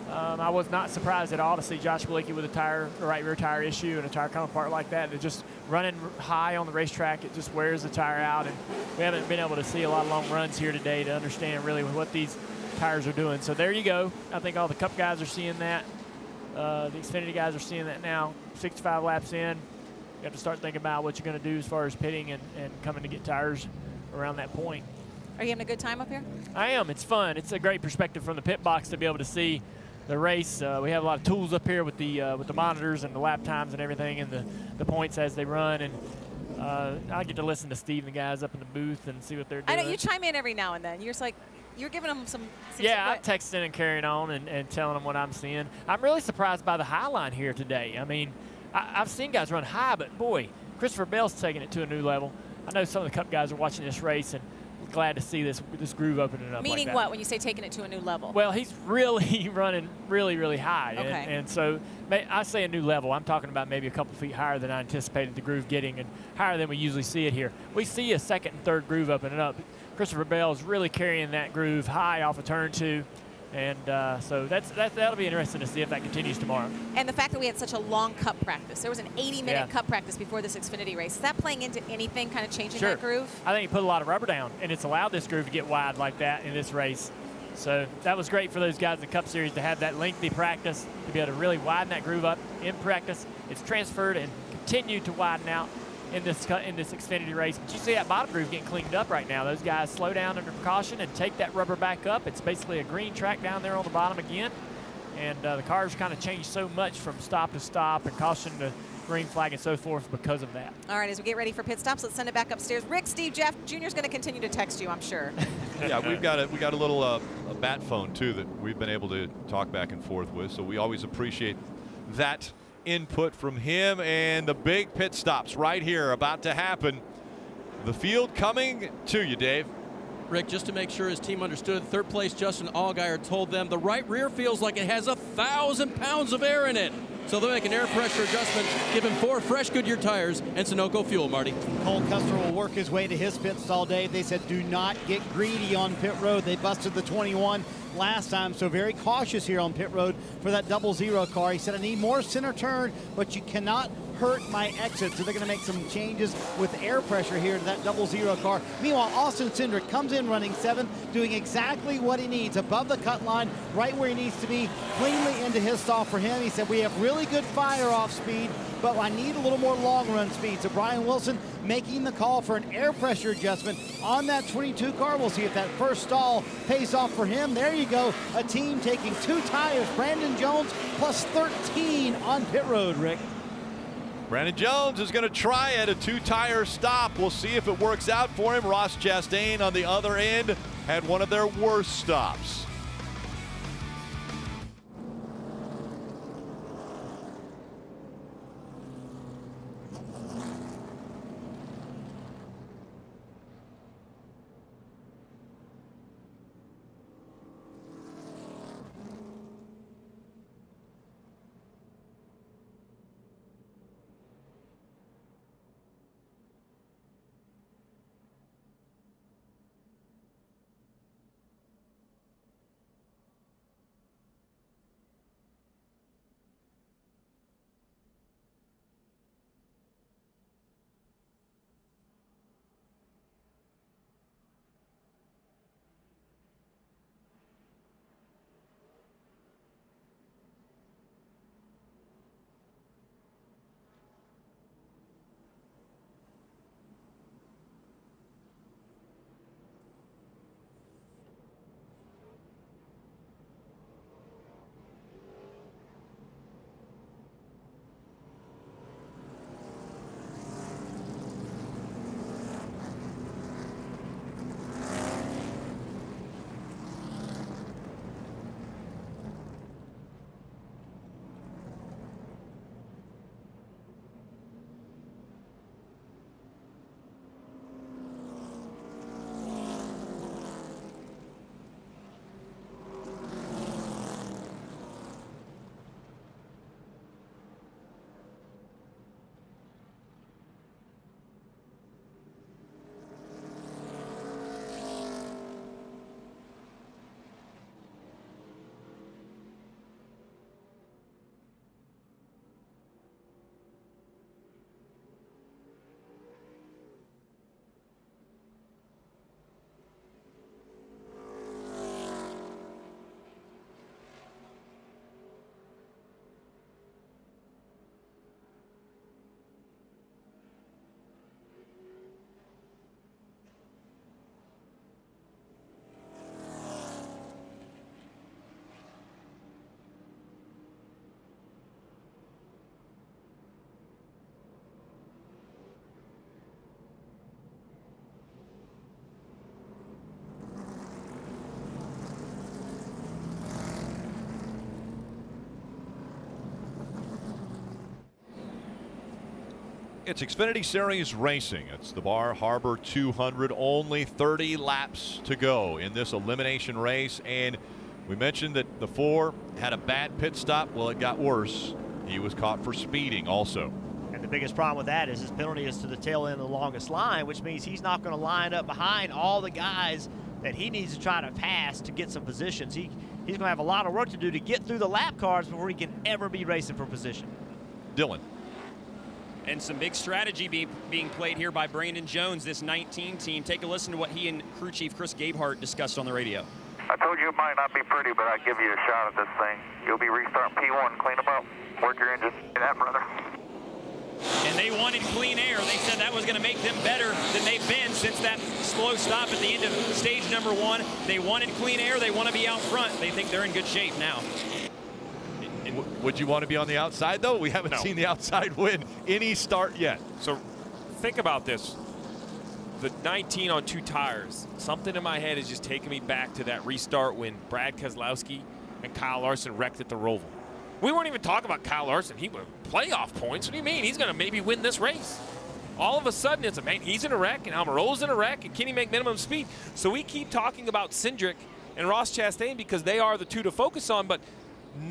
I was not surprised at all to see Josh Bilicki with a right rear tire issue and a tire come apart like that. They're just running high on the racetrack. It just wears the tire out, and we haven't been able to see a lot of long runs here today to understand really what these tires are doing. So there you go. I think all the Cup guys are seeing that. The Xfinity guys are seeing that now. 65 laps in, you have to start thinking about what you're going to do as far as pitting and coming to get tires around that point. Are you having a good time up here? I am. It's fun. It's a great perspective from the pit box to be able to see the race. We have a lot of tools up here with the monitors and the lap times and everything, and the points as they run. And I get to listen to Steve and the guys up in the booth and see what they're doing. I know you chime in every now and then. You're just like, you're giving them some. Yeah, I'm texting and carrying on and telling them what I'm seeing. I'm really surprised by the high line here today. I mean, I've seen guys run high, but boy, Christopher Bell's taking it to a new level. I know some of the Cup guys are watching this race and glad to see this groove opening up. Meaning like that. what when you say taking it to a new level? Well, he's really running really high. Okay. And so I say a new level. I'm talking about maybe a couple feet higher than I anticipated the groove getting and higher than we usually see it here. We see a second and third groove opening up. Christopher Bell is really carrying that groove high off of turn 2. And so that'll be interesting to see if that continues tomorrow. And the fact that we had such a long Cup practice. There was an 80-minute Cup practice before this Xfinity race. Is that playing into anything, kind of changing that groove? I think he put a lot of rubber down, and it's allowed this groove to get wide like that in this race. So that was great for those guys in the Cup Series to have that lengthy practice, to be able to really widen that groove up in practice. It's transferred and continued to widen out in this Xfinity race. But you see that bottom groove getting cleaned up right now. Those guys slow down under caution and take that rubber back up. It's basically a green track down there on the bottom again. And the cars kind of changed so much from stop to stop and caution to green flag and so forth because of that. All right, as we get ready for pit stops, let's send it back upstairs. Rick, Steve, Jeff, Junior's going to continue to text you, I'm sure. Yeah, we got a little a bat phone too that we've been able to talk back and forth with. So we always appreciate that input from him. And the big pit stops right here about to happen. The field coming to you, Dave. Rick, just to make sure his team understood, third place Justin Allgaier told them the right rear feels like it has 1,000 pounds of air in it. So they'll make an air pressure adjustment, give him 4 fresh Goodyear tires and Sunoco fuel, Marty. Cole Custer will work his way to his pits all day. They said do not get greedy on pit road. They busted the 21 last time, so very cautious here on pit road for that 00 car. He said, I need more center turn, but you cannot hurt my exit. So they're going to make some changes with air pressure here to that 00 car. Meanwhile, Austin Cindric comes in running 7th, doing exactly what he needs, above the cut line, right where he needs to be, cleanly into his stall for him. He said, we have really good fire-off speed, but I need a little more long-run speed. So Brian Wilson making the call for an air pressure adjustment on that 22 car. We'll see if that first stall pays off for him. There you go, a team taking 2 tires. Brandon Jones plus 13 on pit road, Rick. Brandon Jones is going to try it, a 2-tire stop. We'll see if it works out for him. Ross Chastain on the other end had one of their worst stops. It's Xfinity Series Racing. It's the Bar Harbor 200. Only 30 laps to go in this elimination race. And we mentioned that the 4 had a bad pit stop. Well, it got worse. He was caught for speeding also. And the biggest problem with that is his penalty is to the tail end of the longest line, which means he's not going to line up behind all the guys that he needs to try to pass to get some positions. He's going to have a lot of work to do to get through the lap cars before he can ever be racing for position. Dylan. And some big strategy being played here by Brandon Jones, this 19 team. Take a listen to what he and crew chief Chris Gabehart discussed on the radio. I told you it might not be pretty, but I'd give you a shot at this thing. You'll be restarting P1, clean them up, work your engine. See that, brother? And they wanted clean air. They said that was going to make them better than they've been since that slow stop at the end of stage number 1. They wanted clean air. They want to be out front. They think they're in good shape now. Would you want to be on the outside, though? We haven't seen the outside win any start yet. So think about this. The 19 on 2 tires. Something in my head is just taking me back to that restart when Brad Keselowski and Kyle Larson wrecked at the Roval. We weren't even talking about Kyle Larson. He was playoff points. What do you mean? He's going to maybe win this race. All of a sudden, it's man, he's in a wreck, and Almirola's in a wreck, and can he make minimum speed? So we keep talking about Cindric and Ross Chastain because they are the 2 to focus on, but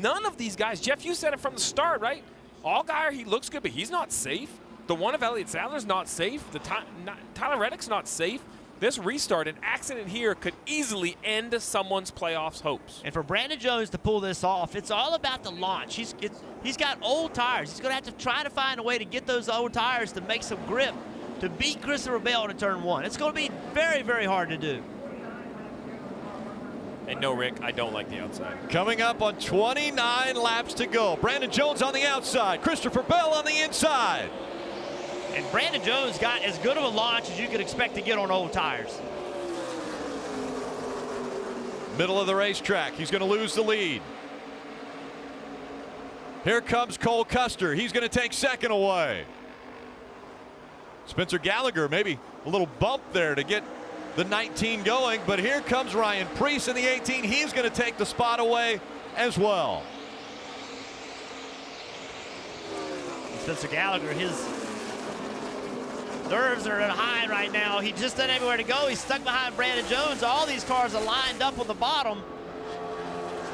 none of these guys, Jeff, you said it from the start, right? Allgaier, he looks good, but he's not safe. The one of Elliott Sadler's not safe. Tyler Reddick's not safe. This restart, an accident here could easily end someone's playoffs hopes. And for Brandon Jones to pull this off, it's all about the launch. He's got old tires. He's going to have to try to find a way to get those old tires to make some grip to beat Christopher Bell to turn 1. It's going to be very, very hard to do. And no, Rick, I don't like the outside. Coming up on 29 laps to go. Brandon Jones on the outside. Christopher Bell on the inside. And Brandon Jones got as good of a launch as you could expect to get on old tires. Middle of the racetrack. He's going to lose the lead. Here comes Cole Custer. He's going to take second away. Spencer Gallagher, maybe a little bump there to get the 19 going, but here comes Ryan Preece in the 18. He's going to take the spot away as well. Spencer Gallagher, his nerves are at high right now. He just doesn't have anywhere to go. He's stuck behind Brandon Jones. All these cars are lined up on the bottom.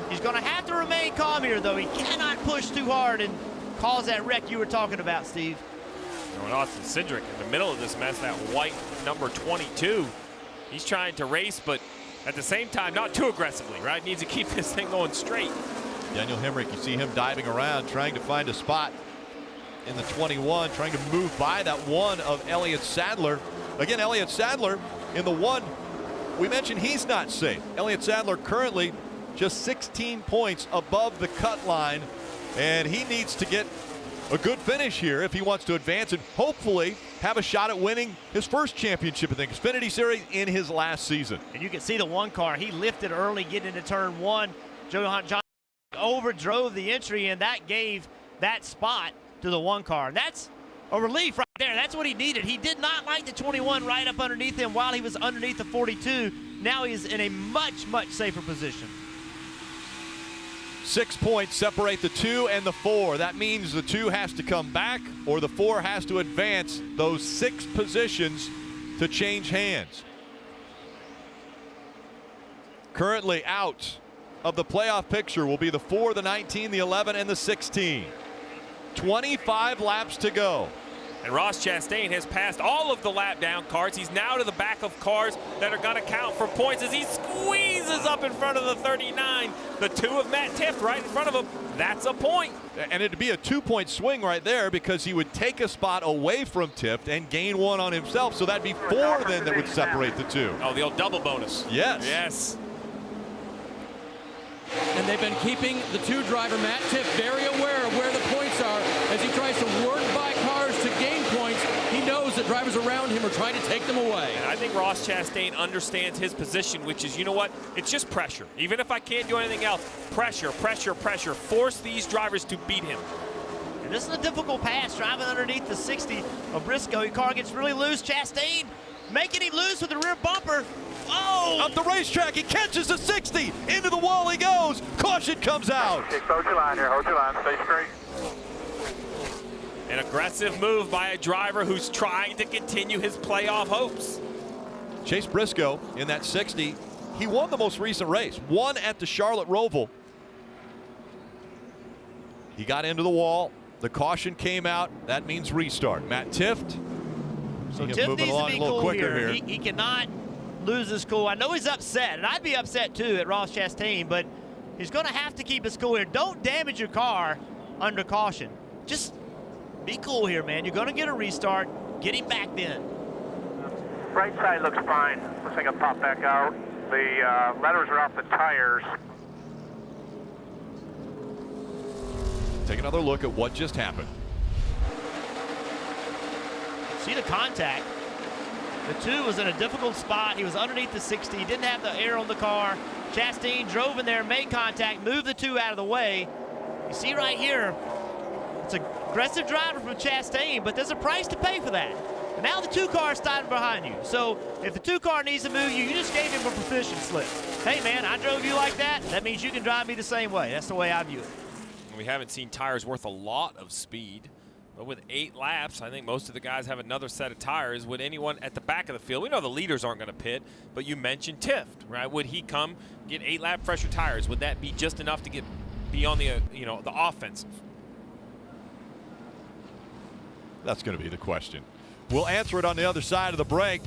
He's going to have to remain calm here, though. He cannot push too hard and cause that wreck you were talking about, Steve. And Austin Cindric in the middle of this mess, that white number 22. He's trying to race, but at the same time, not too aggressively, right? Needs to keep this thing going straight. Daniel Hemrick, you see him diving around, trying to find a spot in the 21, trying to move by that 1 of Elliott Sadler. Again, Elliott Sadler in the 1, we mentioned he's not safe. Elliott Sadler currently just 16 points above the cut line, and he needs to get a good finish here if he wants to advance and hopefully have a shot at winning his first championship in the Xfinity Series in his last season. And you can see the 1 car. He lifted early getting into turn 1. John overdrove the entry, and that gave that spot to the 1 car. And that's a relief right there. That's what he needed. He did not like the 21 right up underneath him while he was underneath the 42. Now he's in a much, much safer position. 6 points separate the 2 and the 4. That means the 2 has to come back or the 4 has to advance those 6 positions to change hands. Currently out of the playoff picture will be the 4, the 19, the 11, and the 16. 25 laps to go. And Ross Chastain has passed all of the lap down cars. He's now to the back of cars that are going to count for points as he squeezes up in front of the 39. The 2 of Matt Tifft right in front of him. That's a point. And it'd be a 2-point swing right there because he would take a spot away from Tifft and gain 1 on himself. So that'd be 4 then that would separate the 2. Oh, the old double bonus. Yes. Yes. And they've been keeping the 2 driver, Matt Tifft, very aware of where the points are as he tries to work by cars to gain points. He knows that drivers around him are trying to take them away. And I think Ross Chastain understands his position, which is, you know what? It's just pressure. Even if I can't do anything else, pressure, pressure, pressure. Force these drivers to beat him. And this is a difficult pass, driving underneath the 60 of Briscoe. Your car gets really loose. Chastain making him loose with the rear bumper. Oh! Up the racetrack, he catches the 60. Into the wall he goes. Caution comes out. Hold your line here. Hold your line. Stay straight. An aggressive move by a driver who's trying to continue his playoff hopes. Chase Briscoe in that 60, he won the most recent race, won at the Charlotte Roval. He got into the wall. The caution came out. That means restart. Matt Tifft. So Tifft needs to be cool here. here. He cannot lose his cool. I know he's upset, and I'd be upset too at Ross Chastain, but he's going to have to keep his cool here. Don't damage your car under caution. Just be cool here, man. You're going to get a restart. Get him back then. Right side looks fine. Looks like it'll pop back out. The letters are off the tires. Take another look at what just happened. See the contact. The 2 was in a difficult spot. He was underneath the 60. He didn't have the air on the car. Chastain drove in there, made contact, moved the 2 out of the way. You see right here, it's an aggressive driver from Chastain, but there's a price to pay for that. And now the 2 car is starting behind you. So if the 2 car needs to move you, you just gave him a proficient slip. Hey man, I drove you like that. That means you can drive me the same way. That's the way I view it. We haven't seen tires worth a lot of speed, but with 8 laps, I think most of the guys have another set of tires. Would anyone at the back of the field, we know the leaders aren't going to pit, but you mentioned Tifft, right? Would he come get 8 lap fresher tires? Would that be just enough to be on the the offensive? That's going to be the question. We'll answer it on the other side of the break.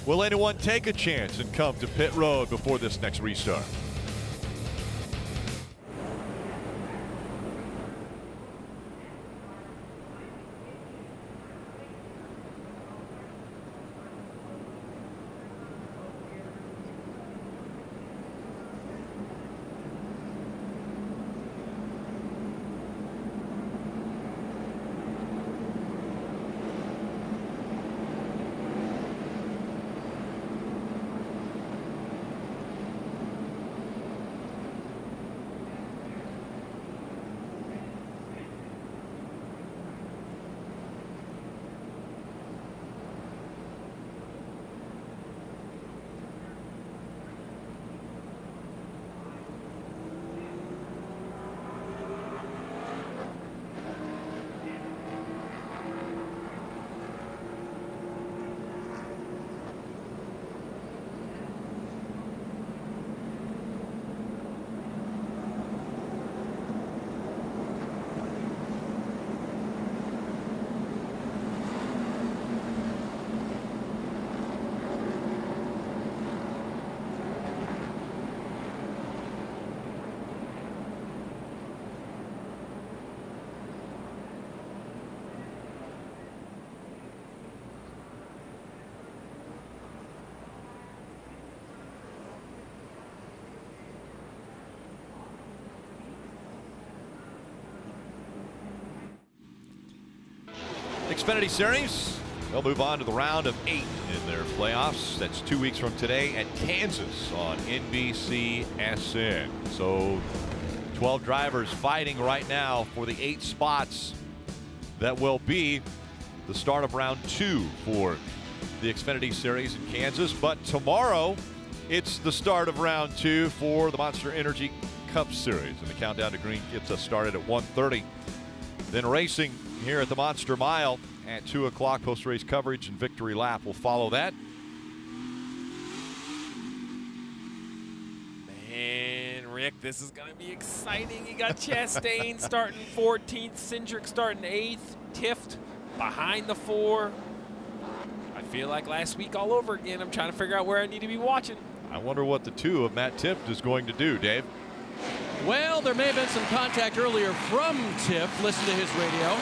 Will anyone take a chance and come to pit road before this next restart? Xfinity Series, they'll move on to the round of 8 in their playoffs. That's 2 weeks from today at Kansas on NBCSN. So 12 drivers fighting right now for the 8 spots that will be the start of round 2 for the Xfinity Series in Kansas. But tomorrow, it's the start of round 2 for the Monster Energy Cup Series. And the countdown to green gets us started at 1:30. Then racing here at the Monster Mile at 2 o'clock. Post-race coverage and victory lap will follow that. Man, Rick, this is going to be exciting. You got Chastain starting 14th, Cindric starting 8th, Tifft behind the 4. I feel like last week all over again. I'm trying to figure out where I need to be watching. I wonder what the 2 of Matt Tifft is going to do, Dave. Well, there may have been some contact earlier from Tifft. Listen to his radio.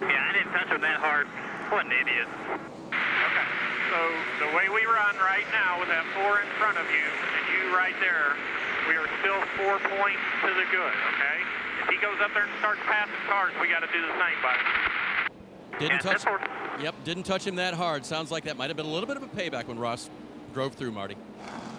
Yeah, I didn't touch him that hard. What an idiot. Okay, so the way we run right now with that 4 in front of you and you right there, we are still 4 points to the good, okay? If he goes up there and starts passing cars, we got to do the same, buddy. Didn't touch him that hard. Sounds like that might have been a little bit of a payback when Ross drove through, Marty.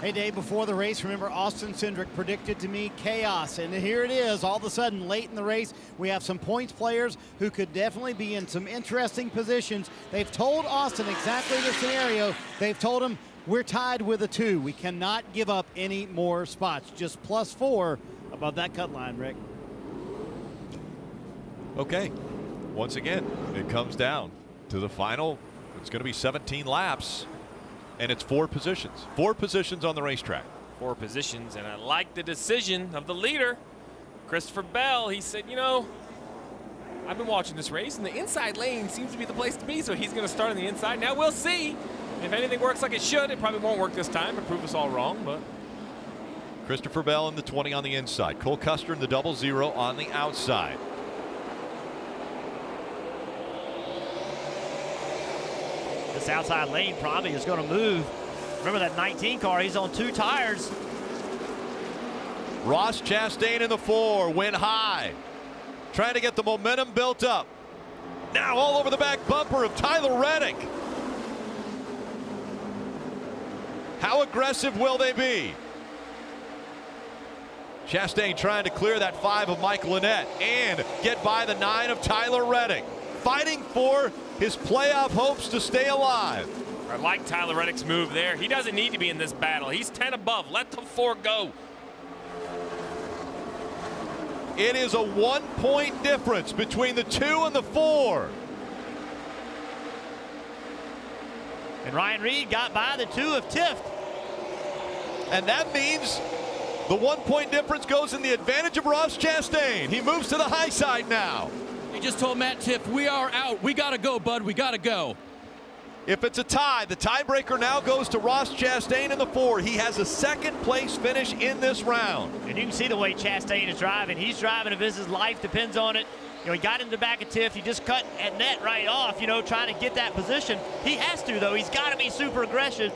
Hey, Dave, before the race, remember Austin Cindric predicted to me chaos, and here it is. All of a sudden, late in the race, we have some points players who could definitely be in some interesting positions. They've told Austin exactly the scenario. They've told him, we're tied with a 2. We cannot give up any more spots. Just +4 above that cut line, Rick. Okay, once again, it comes down to the final. It's going to be 17 laps, and it's 4 positions. 4 positions on the racetrack. 4 positions, and I like the decision of the leader, Christopher Bell. He said, you know, I've been watching this race, and the inside lane seems to be the place to be, so he's going to start on the inside. Now we'll see. If anything works like it should, it probably won't work this time and prove us all wrong, but. Christopher Bell in the 20 on the inside. Cole Custer in the 00 on the outside. This outside lane probably is going to move. Remember that 19 car, he's on 2 tires. Ross Chastain in the 4, went high. Trying to get the momentum built up. Now all over the back bumper of Tyler Reddick. How aggressive will they be? Chastain trying to clear that 5 of Mike Lynette and get by the 9 of Tyler Reddick. Fighting for his playoff hopes to stay alive. I like Tyler Reddick's move there. He doesn't need to be in this battle. He's 10 above. Let the 4 go. It is a 1-point difference between the 2 and the 4. And Ryan Reed got by the 2 of Tift. And that means the 1-point difference goes in the advantage of Ross Chastain. He moves to the high side now. He just told Matt Tiff, we are out. We got to go, bud. We got to go. If it's a tie, the tiebreaker now goes to Ross Chastain in the 4. He has a 2nd place finish in this round. And you can see the way Chastain is driving. He's driving as if his life depends on it. You know, he got in the back of Tiff. He just cut at net right off, you know, trying to get that position. He has to, though. He's got to be super aggressive.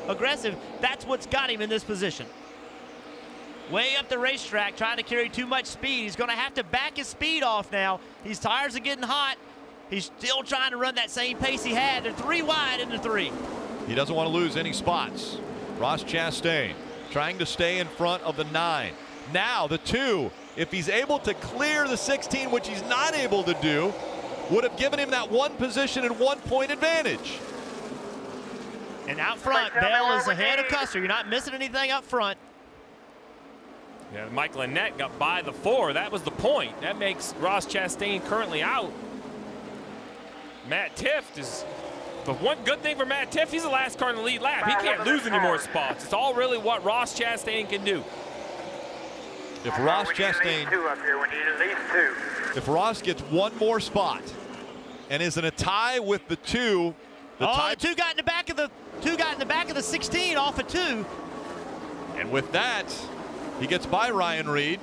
That's what's got him in this position. Way up the racetrack, trying to carry too much speed. He's going to have to back his speed off now. These tires are getting hot. He's still trying to run that same pace he had. They're 3 wide in the 3. He doesn't want to lose any spots. Ross Chastain trying to stay in front of the 9. Now the 2, if he's able to clear the 16, which he's not able to do, would have given him that 1 position and 1-point advantage. And out front, Bell is ahead of Custer. You're not missing anything up front. Yeah, Mike Lynette got by the 4. That was the point. That makes Ross Chastain currently out. Matt Tift is, but one good thing for Matt Tift, he's the last car in the lead lap. He can't lose any more spots. It's all really what Ross Chastain can do. If Ross Chastain, if Ross gets 1 more spot and is in a tie with the 2, the 2 got in the back of the 16 off of 2. And with that, he gets by Ryan Reed.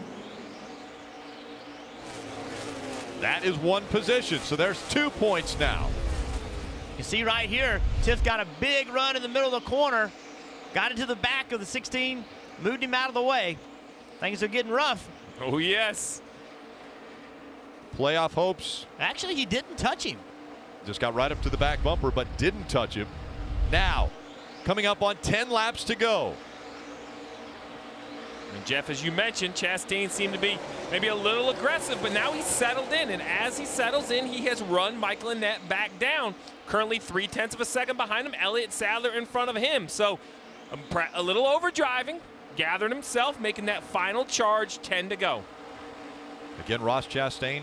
That is 1 position, so there's 2 points now. You see right here, Tiff got a big run in the middle of the corner, got into the back of the 16, moved him out of the way. Things are getting rough. Oh, yes. Playoff hopes. Actually, he didn't touch him. Just got right up to the back bumper, but didn't touch him. Now, coming up on 10 laps to go. And Jeff, as you mentioned, Chastain seemed to be maybe a little aggressive, but now he's settled in. And as he settles in, he has run Mike Lynette back down. Currently 0.3 of a second behind him. Elliott Sadler in front of him. So a little overdriving, gathering himself, making that final charge, 10 to go. Again, Ross Chastain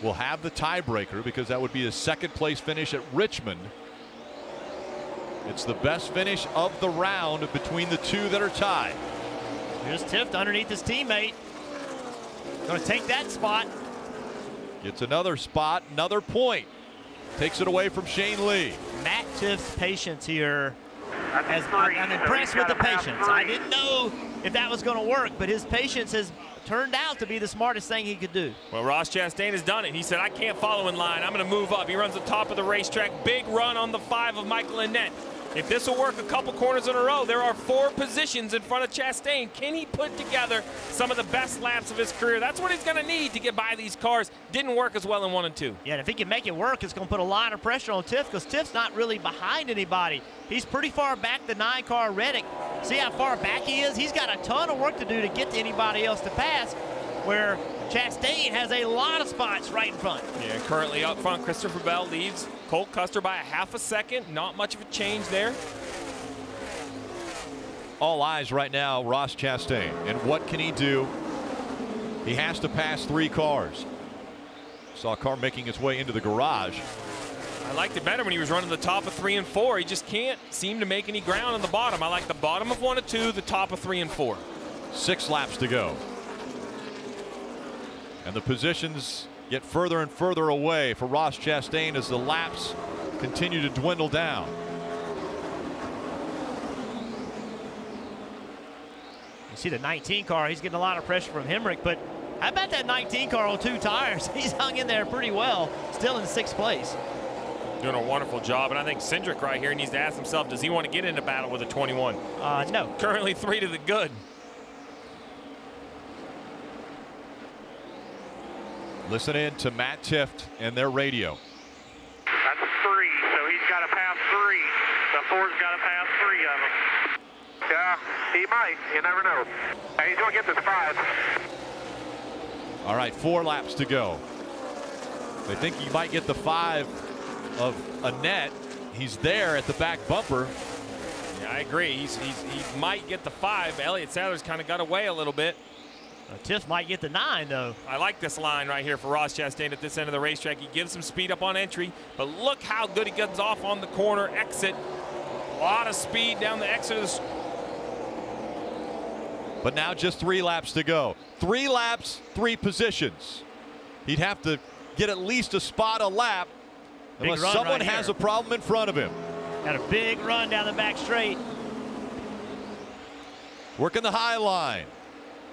will have the tiebreaker because that would be his 2nd place finish at Richmond. It's the best finish of the round between the 2 that are tied. Here's Tift underneath his teammate. Going to take that spot. Gets another spot, another point. Takes it away from Shane Lee. Matt Tift's patience here. I'm impressed with the patience. I didn't know if that was going to work, but his patience has turned out to be the smartest thing he could do. Well, Ross Chastain has done it. He said, I can't follow in line. I'm going to move up. He runs the top of the racetrack. Big run on the 5 of Michael Lynette. If this will work a couple corners in a row, there are 4 positions in front of Chastain. Can he put together some of the best laps of his career? That's what he's going to need to get by these cars. Didn't work as well in 1 and 2. Yeah, and if he can make it work, it's going to put a lot of pressure on Tiff because Tiff's not really behind anybody. He's pretty far back, the 9-car Reddick. See how far back he is? He's got a ton of work to do to get to anybody else to pass, where Chastain has a lot of spots right in front. Yeah, currently up front, Christopher Bell leads Cole Custer by a 1/2 second. Not much of a change there. All eyes right now, Ross Chastain. And what can he do? He has to pass 3 cars. Saw a car making its way into the garage. I liked it better when he was running the top of 3 and 4. He just can't seem to make any ground on the bottom. I like the bottom of 1 and 2, the top of 3 and 4. 6 laps to go. And the positions get further and further away for Ross Chastain as the laps continue to dwindle down. You see the 19 car, he's getting a lot of pressure from Hemrick, but how about that 19 car on 2 tires? He's hung in there pretty well, still in 6th place. Doing a wonderful job, and I think Cindric right here needs to ask himself, does he want to get into battle with a 21? No. Currently 3 to the good. Listen in to Matt Tifft and their radio. That's 3, so he's got to pass 3. The 4's got to pass 3 of them. Yeah, he might. You never know. He's going to get this 5. All right, 4 laps to go. They think he might get the 5 of Annette. He's there at the back bumper. Yeah, I agree. He might get the 5. Elliott Sadler's kind of got away a little bit. Tiff might get the 9, though. I like this line right here for Ross Chastain at this end of the racetrack. He gives some speed up on entry, but look how good he gets off on the corner exit. A lot of speed down the exit of the... But now just 3 laps to go. 3 laps, 3 positions. He'd have to get at least a spot a lap unless someone has a problem in front of him. Got a big run down the back straight. Working the high line.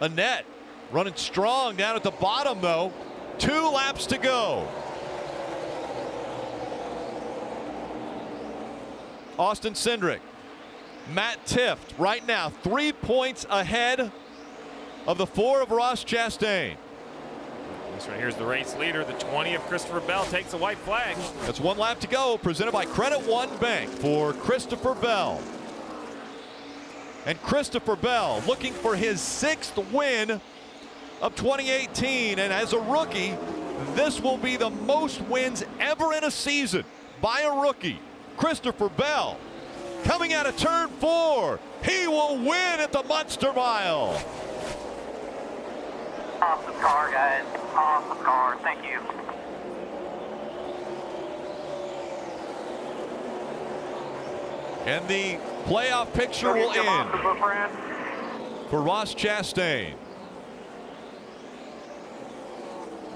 Annette running strong down at the bottom, though. 2 laps to go. Austin Cindric, Matt Tifft right now 3 points ahead of the 4 of Ross Chastain. This right here's the race leader. The 20 of Christopher Bell takes a white flag. That's 1 lap to go, presented by Credit One Bank for Christopher Bell. And Christopher Bell looking for his 6th win of 2018, and as a rookie, this will be the most wins ever in a season by a rookie. Christopher Bell coming out of turn 4. He will win at the Monster Mile. Awesome car, guys. Awesome car. Thank you. And the playoff picture will end for Ross Chastain.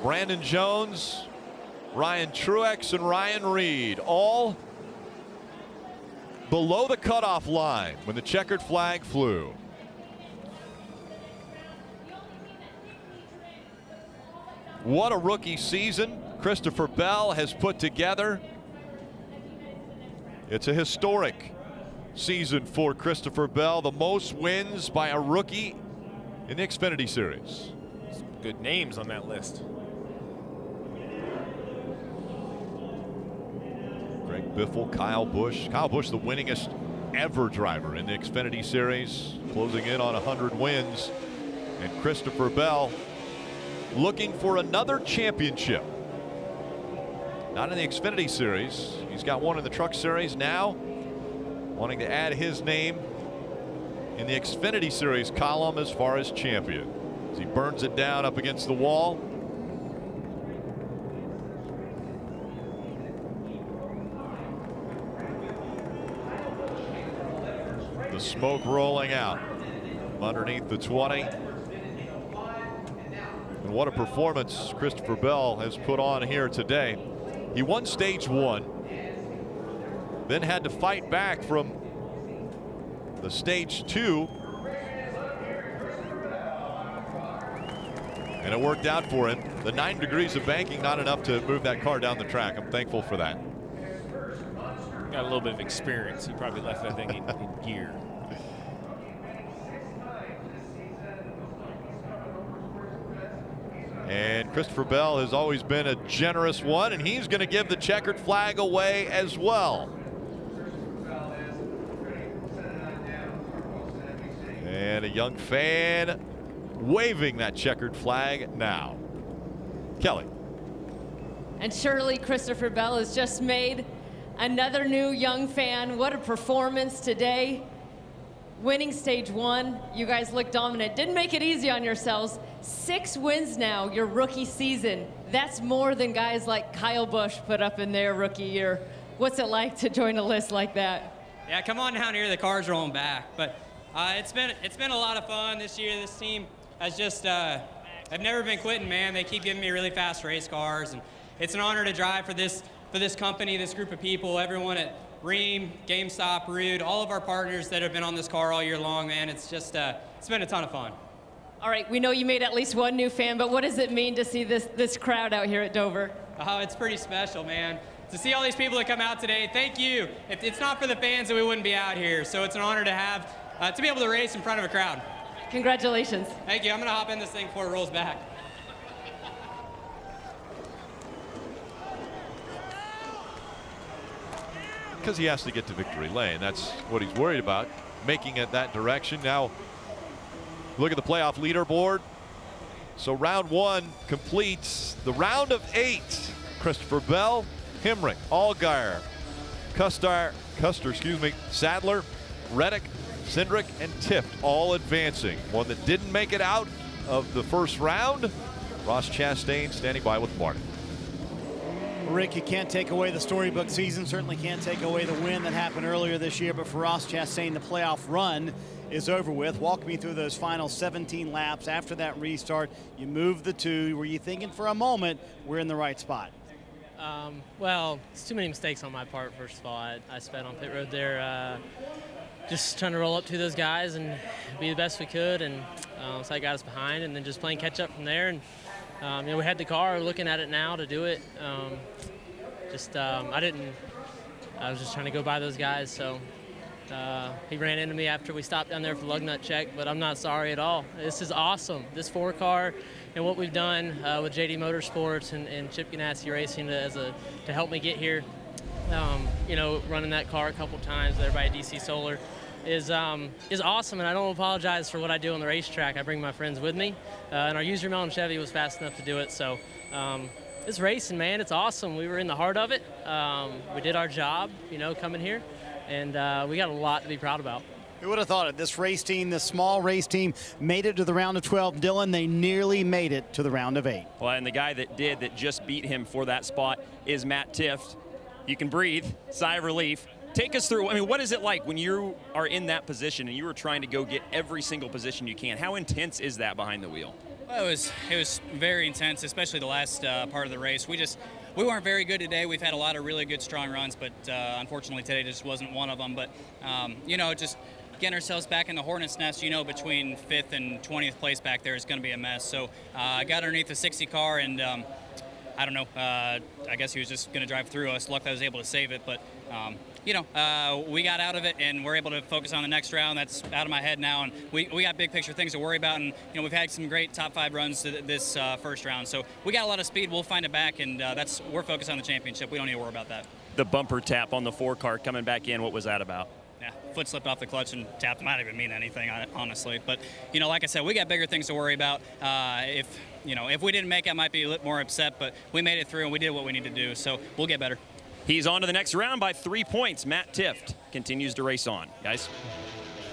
Brandon Jones, Ryan Truex, and Ryan Reed all below the cutoff line when the checkered flag flew. What a rookie season Christopher Bell has put together. It's a historic season for Christopher Bell, the most wins by a rookie in the Xfinity Series. Some good names on that list. Greg Biffle, Kyle Busch. Kyle Busch, the winningest ever driver in the Xfinity Series, closing in on 100 wins. And Christopher Bell looking for another championship. Not in the Xfinity Series. He's got one in the Truck Series now. Wanting to add his name in the Xfinity Series column as far as champion. As he burns it down up against the wall. The smoke rolling out underneath the 20. And what a performance Christopher Bell has put on here today. He won stage 1, then had to fight back from the stage 2. And it worked out for him. The 9 degrees of banking, not enough to move that car down the track. I'm thankful for that. Got a little bit of experience. He probably left that thing in gear. And Christopher Bell has always been a generous one, and he's going to give the checkered flag away as well. And a young fan waving that checkered flag now. Kelly. And surely Christopher Bell has just made another new young fan. What a performance today. winning stage 1. You guys look dominant. Didn't make it easy on yourselves. 6 wins now, your rookie season. That's more than guys like Kyle Busch put up in their rookie year. What's it like to join a list like that? Yeah, come on down here. The car's rolling back. But it's been a lot of fun this year. This team has just I've never been quitting, man. They keep giving me really fast race cars, and it's an honor to drive for this company, this group of people, everyone at Ream, GameStop, Rude, all of our partners that have been on this car all year long, man. It's just it's been a ton of fun. All right, we know you made at least one new fan, but what does it mean to see this crowd out here at Dover? Oh, it's pretty special, man. To see all these people that come out today, thank you. If it's not for the fans, then we wouldn't be out here. So it's an honor to have to be able to race in front of a crowd. Congratulations. Thank you. I'm going to hop in this thing before it rolls back. Because he has to get to victory lane. That's what he's worried about, making it that direction. Now, look at the playoff leaderboard. So round 1 completes the round of 8. Christopher Bell, Hemrick, Allgaier, Custer, Sadler, Reddick, Cindric, and Tift all advancing. One that didn't make it out of the first round, Ross Chastain standing by with Martin. Rick, you can't take away the storybook season, certainly can't take away the win that happened earlier this year, but for Ross Chastain, the playoff run is over with. Walk me through those final 17 laps after that restart. You moved the 2. Were you thinking for a moment we're in the right spot? Well, it's too many mistakes on my part, first of all. I sped on pit road there, just trying to roll up to those guys and be the best we could, and so I got us behind, and then just playing catch up from there. And you know, we had the car, looking at it now to do it. I was just trying to go by those guys, so he ran into me after we stopped down there for lug nut check, but I'm not sorry at all. This is awesome. This 4-car and what we've done with JD Motorsports and Chip Ganassi Racing to help me get here. You know, running that car a couple times there by DC Solar is awesome, and I don't apologize for what I do on the racetrack. I bring my friends with me, and our user Melon Chevy was fast enough to do it, so it's racing, man. It's awesome. We were in the heart of it. We did our job, you know, coming here, and we got a lot to be proud about. Who would have thought it? This race team, this small race team, made it to the round of 12. Dylan, they nearly made it to the round of 8. Well, and the guy that just beat him for that spot is Matt Tift. You can breathe, sigh of relief. Take us through, I mean, what is it like when you are in that position and you are trying to go get every single position you can? How intense is that behind the wheel? Well, it was very intense, especially the last part of the race. We weren't very good today. We've had a lot of really good, strong runs, but unfortunately today just wasn't one of them. But, you know, just getting ourselves back in the hornet's nest, you know, between 5th and 20th place back there is going to be a mess. So I got underneath the 60 car, and I don't know, I guess he was just going to drive through us. Luckily I was able to save it, but you know, we got out of it, and we're able to focus on the next round. That's out of my head now, and we got big picture things to worry about. And you know, we've had some great top 5 runs to this first round, so we got a lot of speed. We'll find it back, and we're focused on the championship. We don't need to worry about that. The bumper tap on the 4-car coming back in, what was that about? Yeah, foot slipped off the clutch and tapped. Might even mean anything, honestly. But you know, like I said, we got bigger things to worry about. If we didn't make it, I might be a little more upset. But we made it through, and we did what we need to do. So we'll get better. He's on to the next round by 3 points. Matt Tift continues to race on, guys.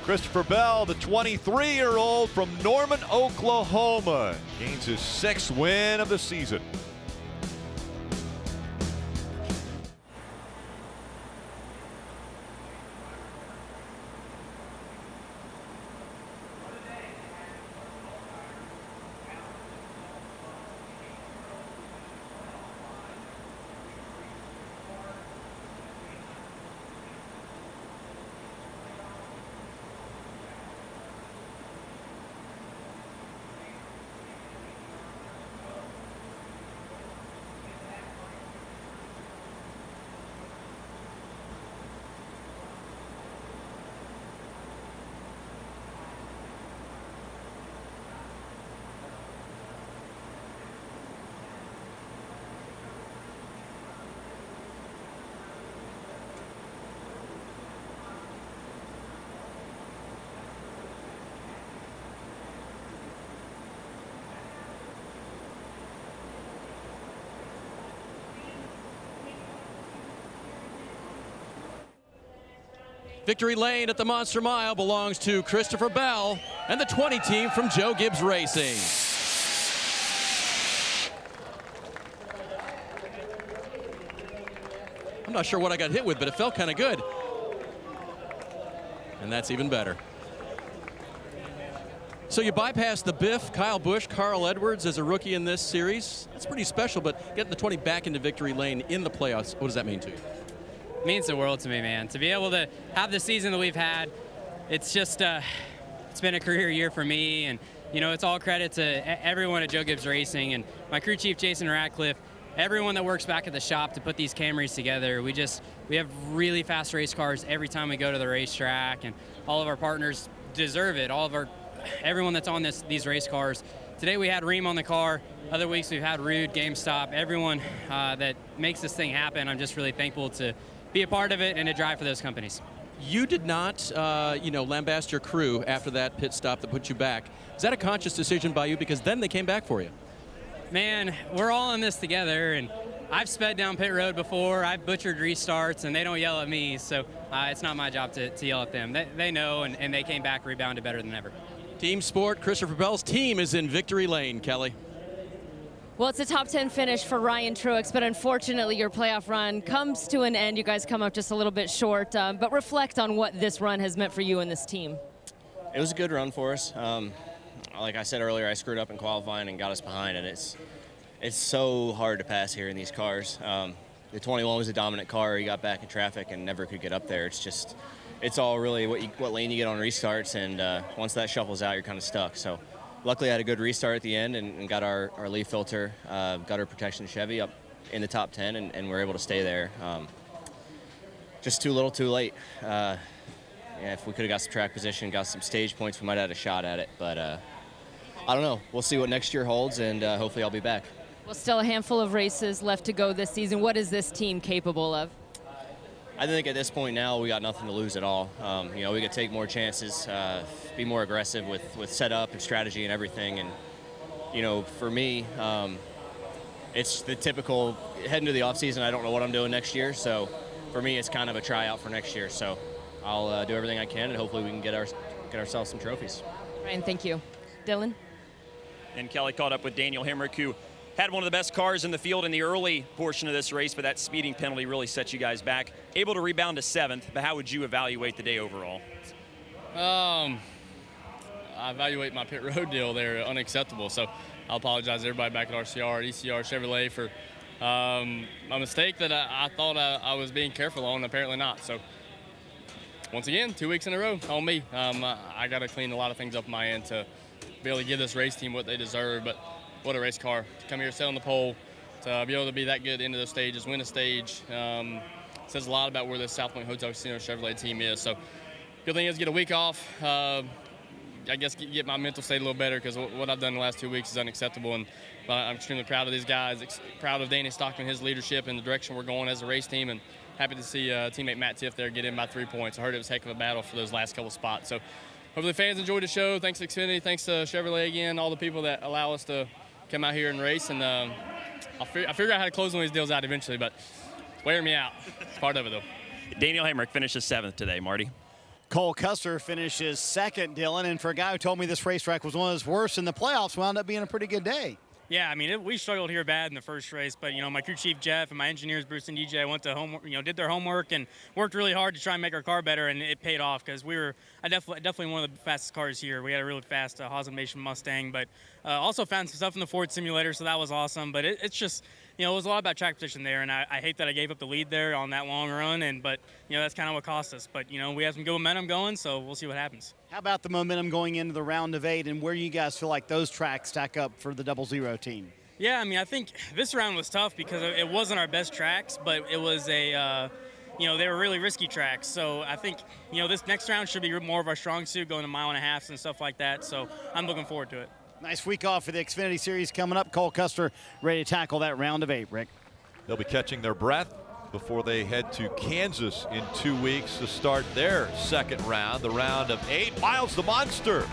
Christopher Bell, the 23-year-old from Norman, Oklahoma, gains his 6th win of the season. Victory Lane at the Monster Mile belongs to Christopher Bell and the 20 team from Joe Gibbs Racing. I'm not sure what I got hit with, but it felt kind of good. And that's even better. So you bypassed the Biff, Kyle Busch, Carl Edwards as a rookie in this series. It's pretty special, but getting the 20 back into victory lane in the playoffs, what does that mean to you? It means the world to me, man. To be able to have the season that we've had, it's just, it's been a career year for me. And, you know, it's all credit to everyone at Joe Gibbs Racing and my crew chief, Jason Ratcliffe, everyone that works back at the shop to put these Camrys together. We have really fast race cars every time we go to the racetrack, and all of our partners deserve it. Everyone that's on these race cars. Today we had Ream on the car. Other weeks we've had Rude, GameStop, everyone that makes this thing happen. I'm just really thankful to be a part of it and to drive for those companies. You did not, lambast your crew after that pit stop that put you back. Is that a conscious decision by you? Because then they came back for you. Man, we're all in this together, and I've sped down pit road before. I've butchered restarts, and they don't yell at me, so it's not my job to yell at them. They know, and they came back rebounded better than ever. Team Sport, Christopher Bell's team is in victory lane, Kelly. Well, it's a top 10 finish for Ryan Truex, but unfortunately your playoff run comes to an end. You guys come up just a little bit short, but reflect on what this run has meant for you and this team. It was a good run for us. Like I said earlier, I screwed up in qualifying and got us behind, and it's so hard to pass here in these cars. The 21 was a dominant car. He got back in traffic and never could get up there. It's all really what lane you get on restarts, and once that shuffles out, you're kind of stuck. So luckily I had a good restart at the end and got our leaf filter, gutter protection Chevy up in the top 10, and we're able to stay there. Just too little, too late. Yeah, if we could have got some track position, got some stage points, we might have had a shot at it. But I don't know. We'll see what next year holds, and hopefully I'll be back. Well, still a handful of races left to go this season. What is this team capable of? I think at this point now we got nothing to lose at all. We could take more chances, be more aggressive with setup and strategy and everything. And for me, it's the typical heading to the off season. I don't know what I'm doing next year, so for me it's kind of a tryout for next year. So I'll do everything I can, and hopefully we can get ourselves some trophies. Ryan, thank you. Dylan? And Kelly caught up with Daniel Hemrick, who had one of the best cars in the field in the early portion of this race, but that speeding penalty really set you guys back. Able to rebound to 7th, but how would you evaluate the day overall? I evaluate my pit road deal there unacceptable, so I'll apologize to everybody back at RCR, ECR, Chevrolet for a mistake that I thought I was being careful on, apparently not. So once again, 2 weeks in a row on me. I got to clean a lot of things up on my end to be able to give this race team what they deserve, but what a race car. To come here, sit on the pole, to be able to be that good into the stages, win a stage, says a lot about where the South Point Hotel Casino Chevrolet team is. So good thing is get a week off. I guess get my mental state a little better, because what I've done in the last 2 weeks is unacceptable. And I'm extremely proud of these guys, proud of Danny Stockman, his leadership, and the direction we're going as a race team. And happy to see teammate Matt Tiff there get in by 3 points. I heard it was a heck of a battle for those last couple spots. So hopefully fans enjoyed the show. Thanks to Xfinity, thanks to Chevrolet again, all the people that allow us to come out here and race. And I'll figure out how to close one of these deals out eventually, but it's wearing me out. It's part of it, though. Daniel Hemrick finishes 7th today, Marty. Cole Custer finishes 2nd, Dylan, and for a guy who told me this racetrack was one of his worst in the playoffs, wound up being a pretty good day. Yeah, I mean, we struggled here bad in the first race, but, my crew chief, Jeff, and my engineers, Bruce and DJ, went to homework, did their homework and worked really hard to try and make our car better, and it paid off, because we were definitely one of the fastest cars here. We had a really fast Haas-Nation Mustang, but also found some stuff in the Ford simulator, so that was awesome. But it's just, it was a lot about track position there, and I hate that I gave up the lead there on that long run, but, that's kind of what cost us. But, we have some good momentum going, so we'll see what happens. How about the momentum going into the round of 8, and where you guys feel like those tracks stack up for the 00 team? Yeah, I mean, I think this round was tough because it wasn't our best tracks, but it was they were really risky tracks. So I think, this next round should be more of our strong suit, going to 1.5 miles and stuff like that. So I'm looking forward to it. Nice week off for the Xfinity Series coming up. Cole Custer ready to tackle that round of 8, Rick. They'll be catching their breath before they head to Kansas in 2 weeks to start their second round, the round of 8 miles. The Monster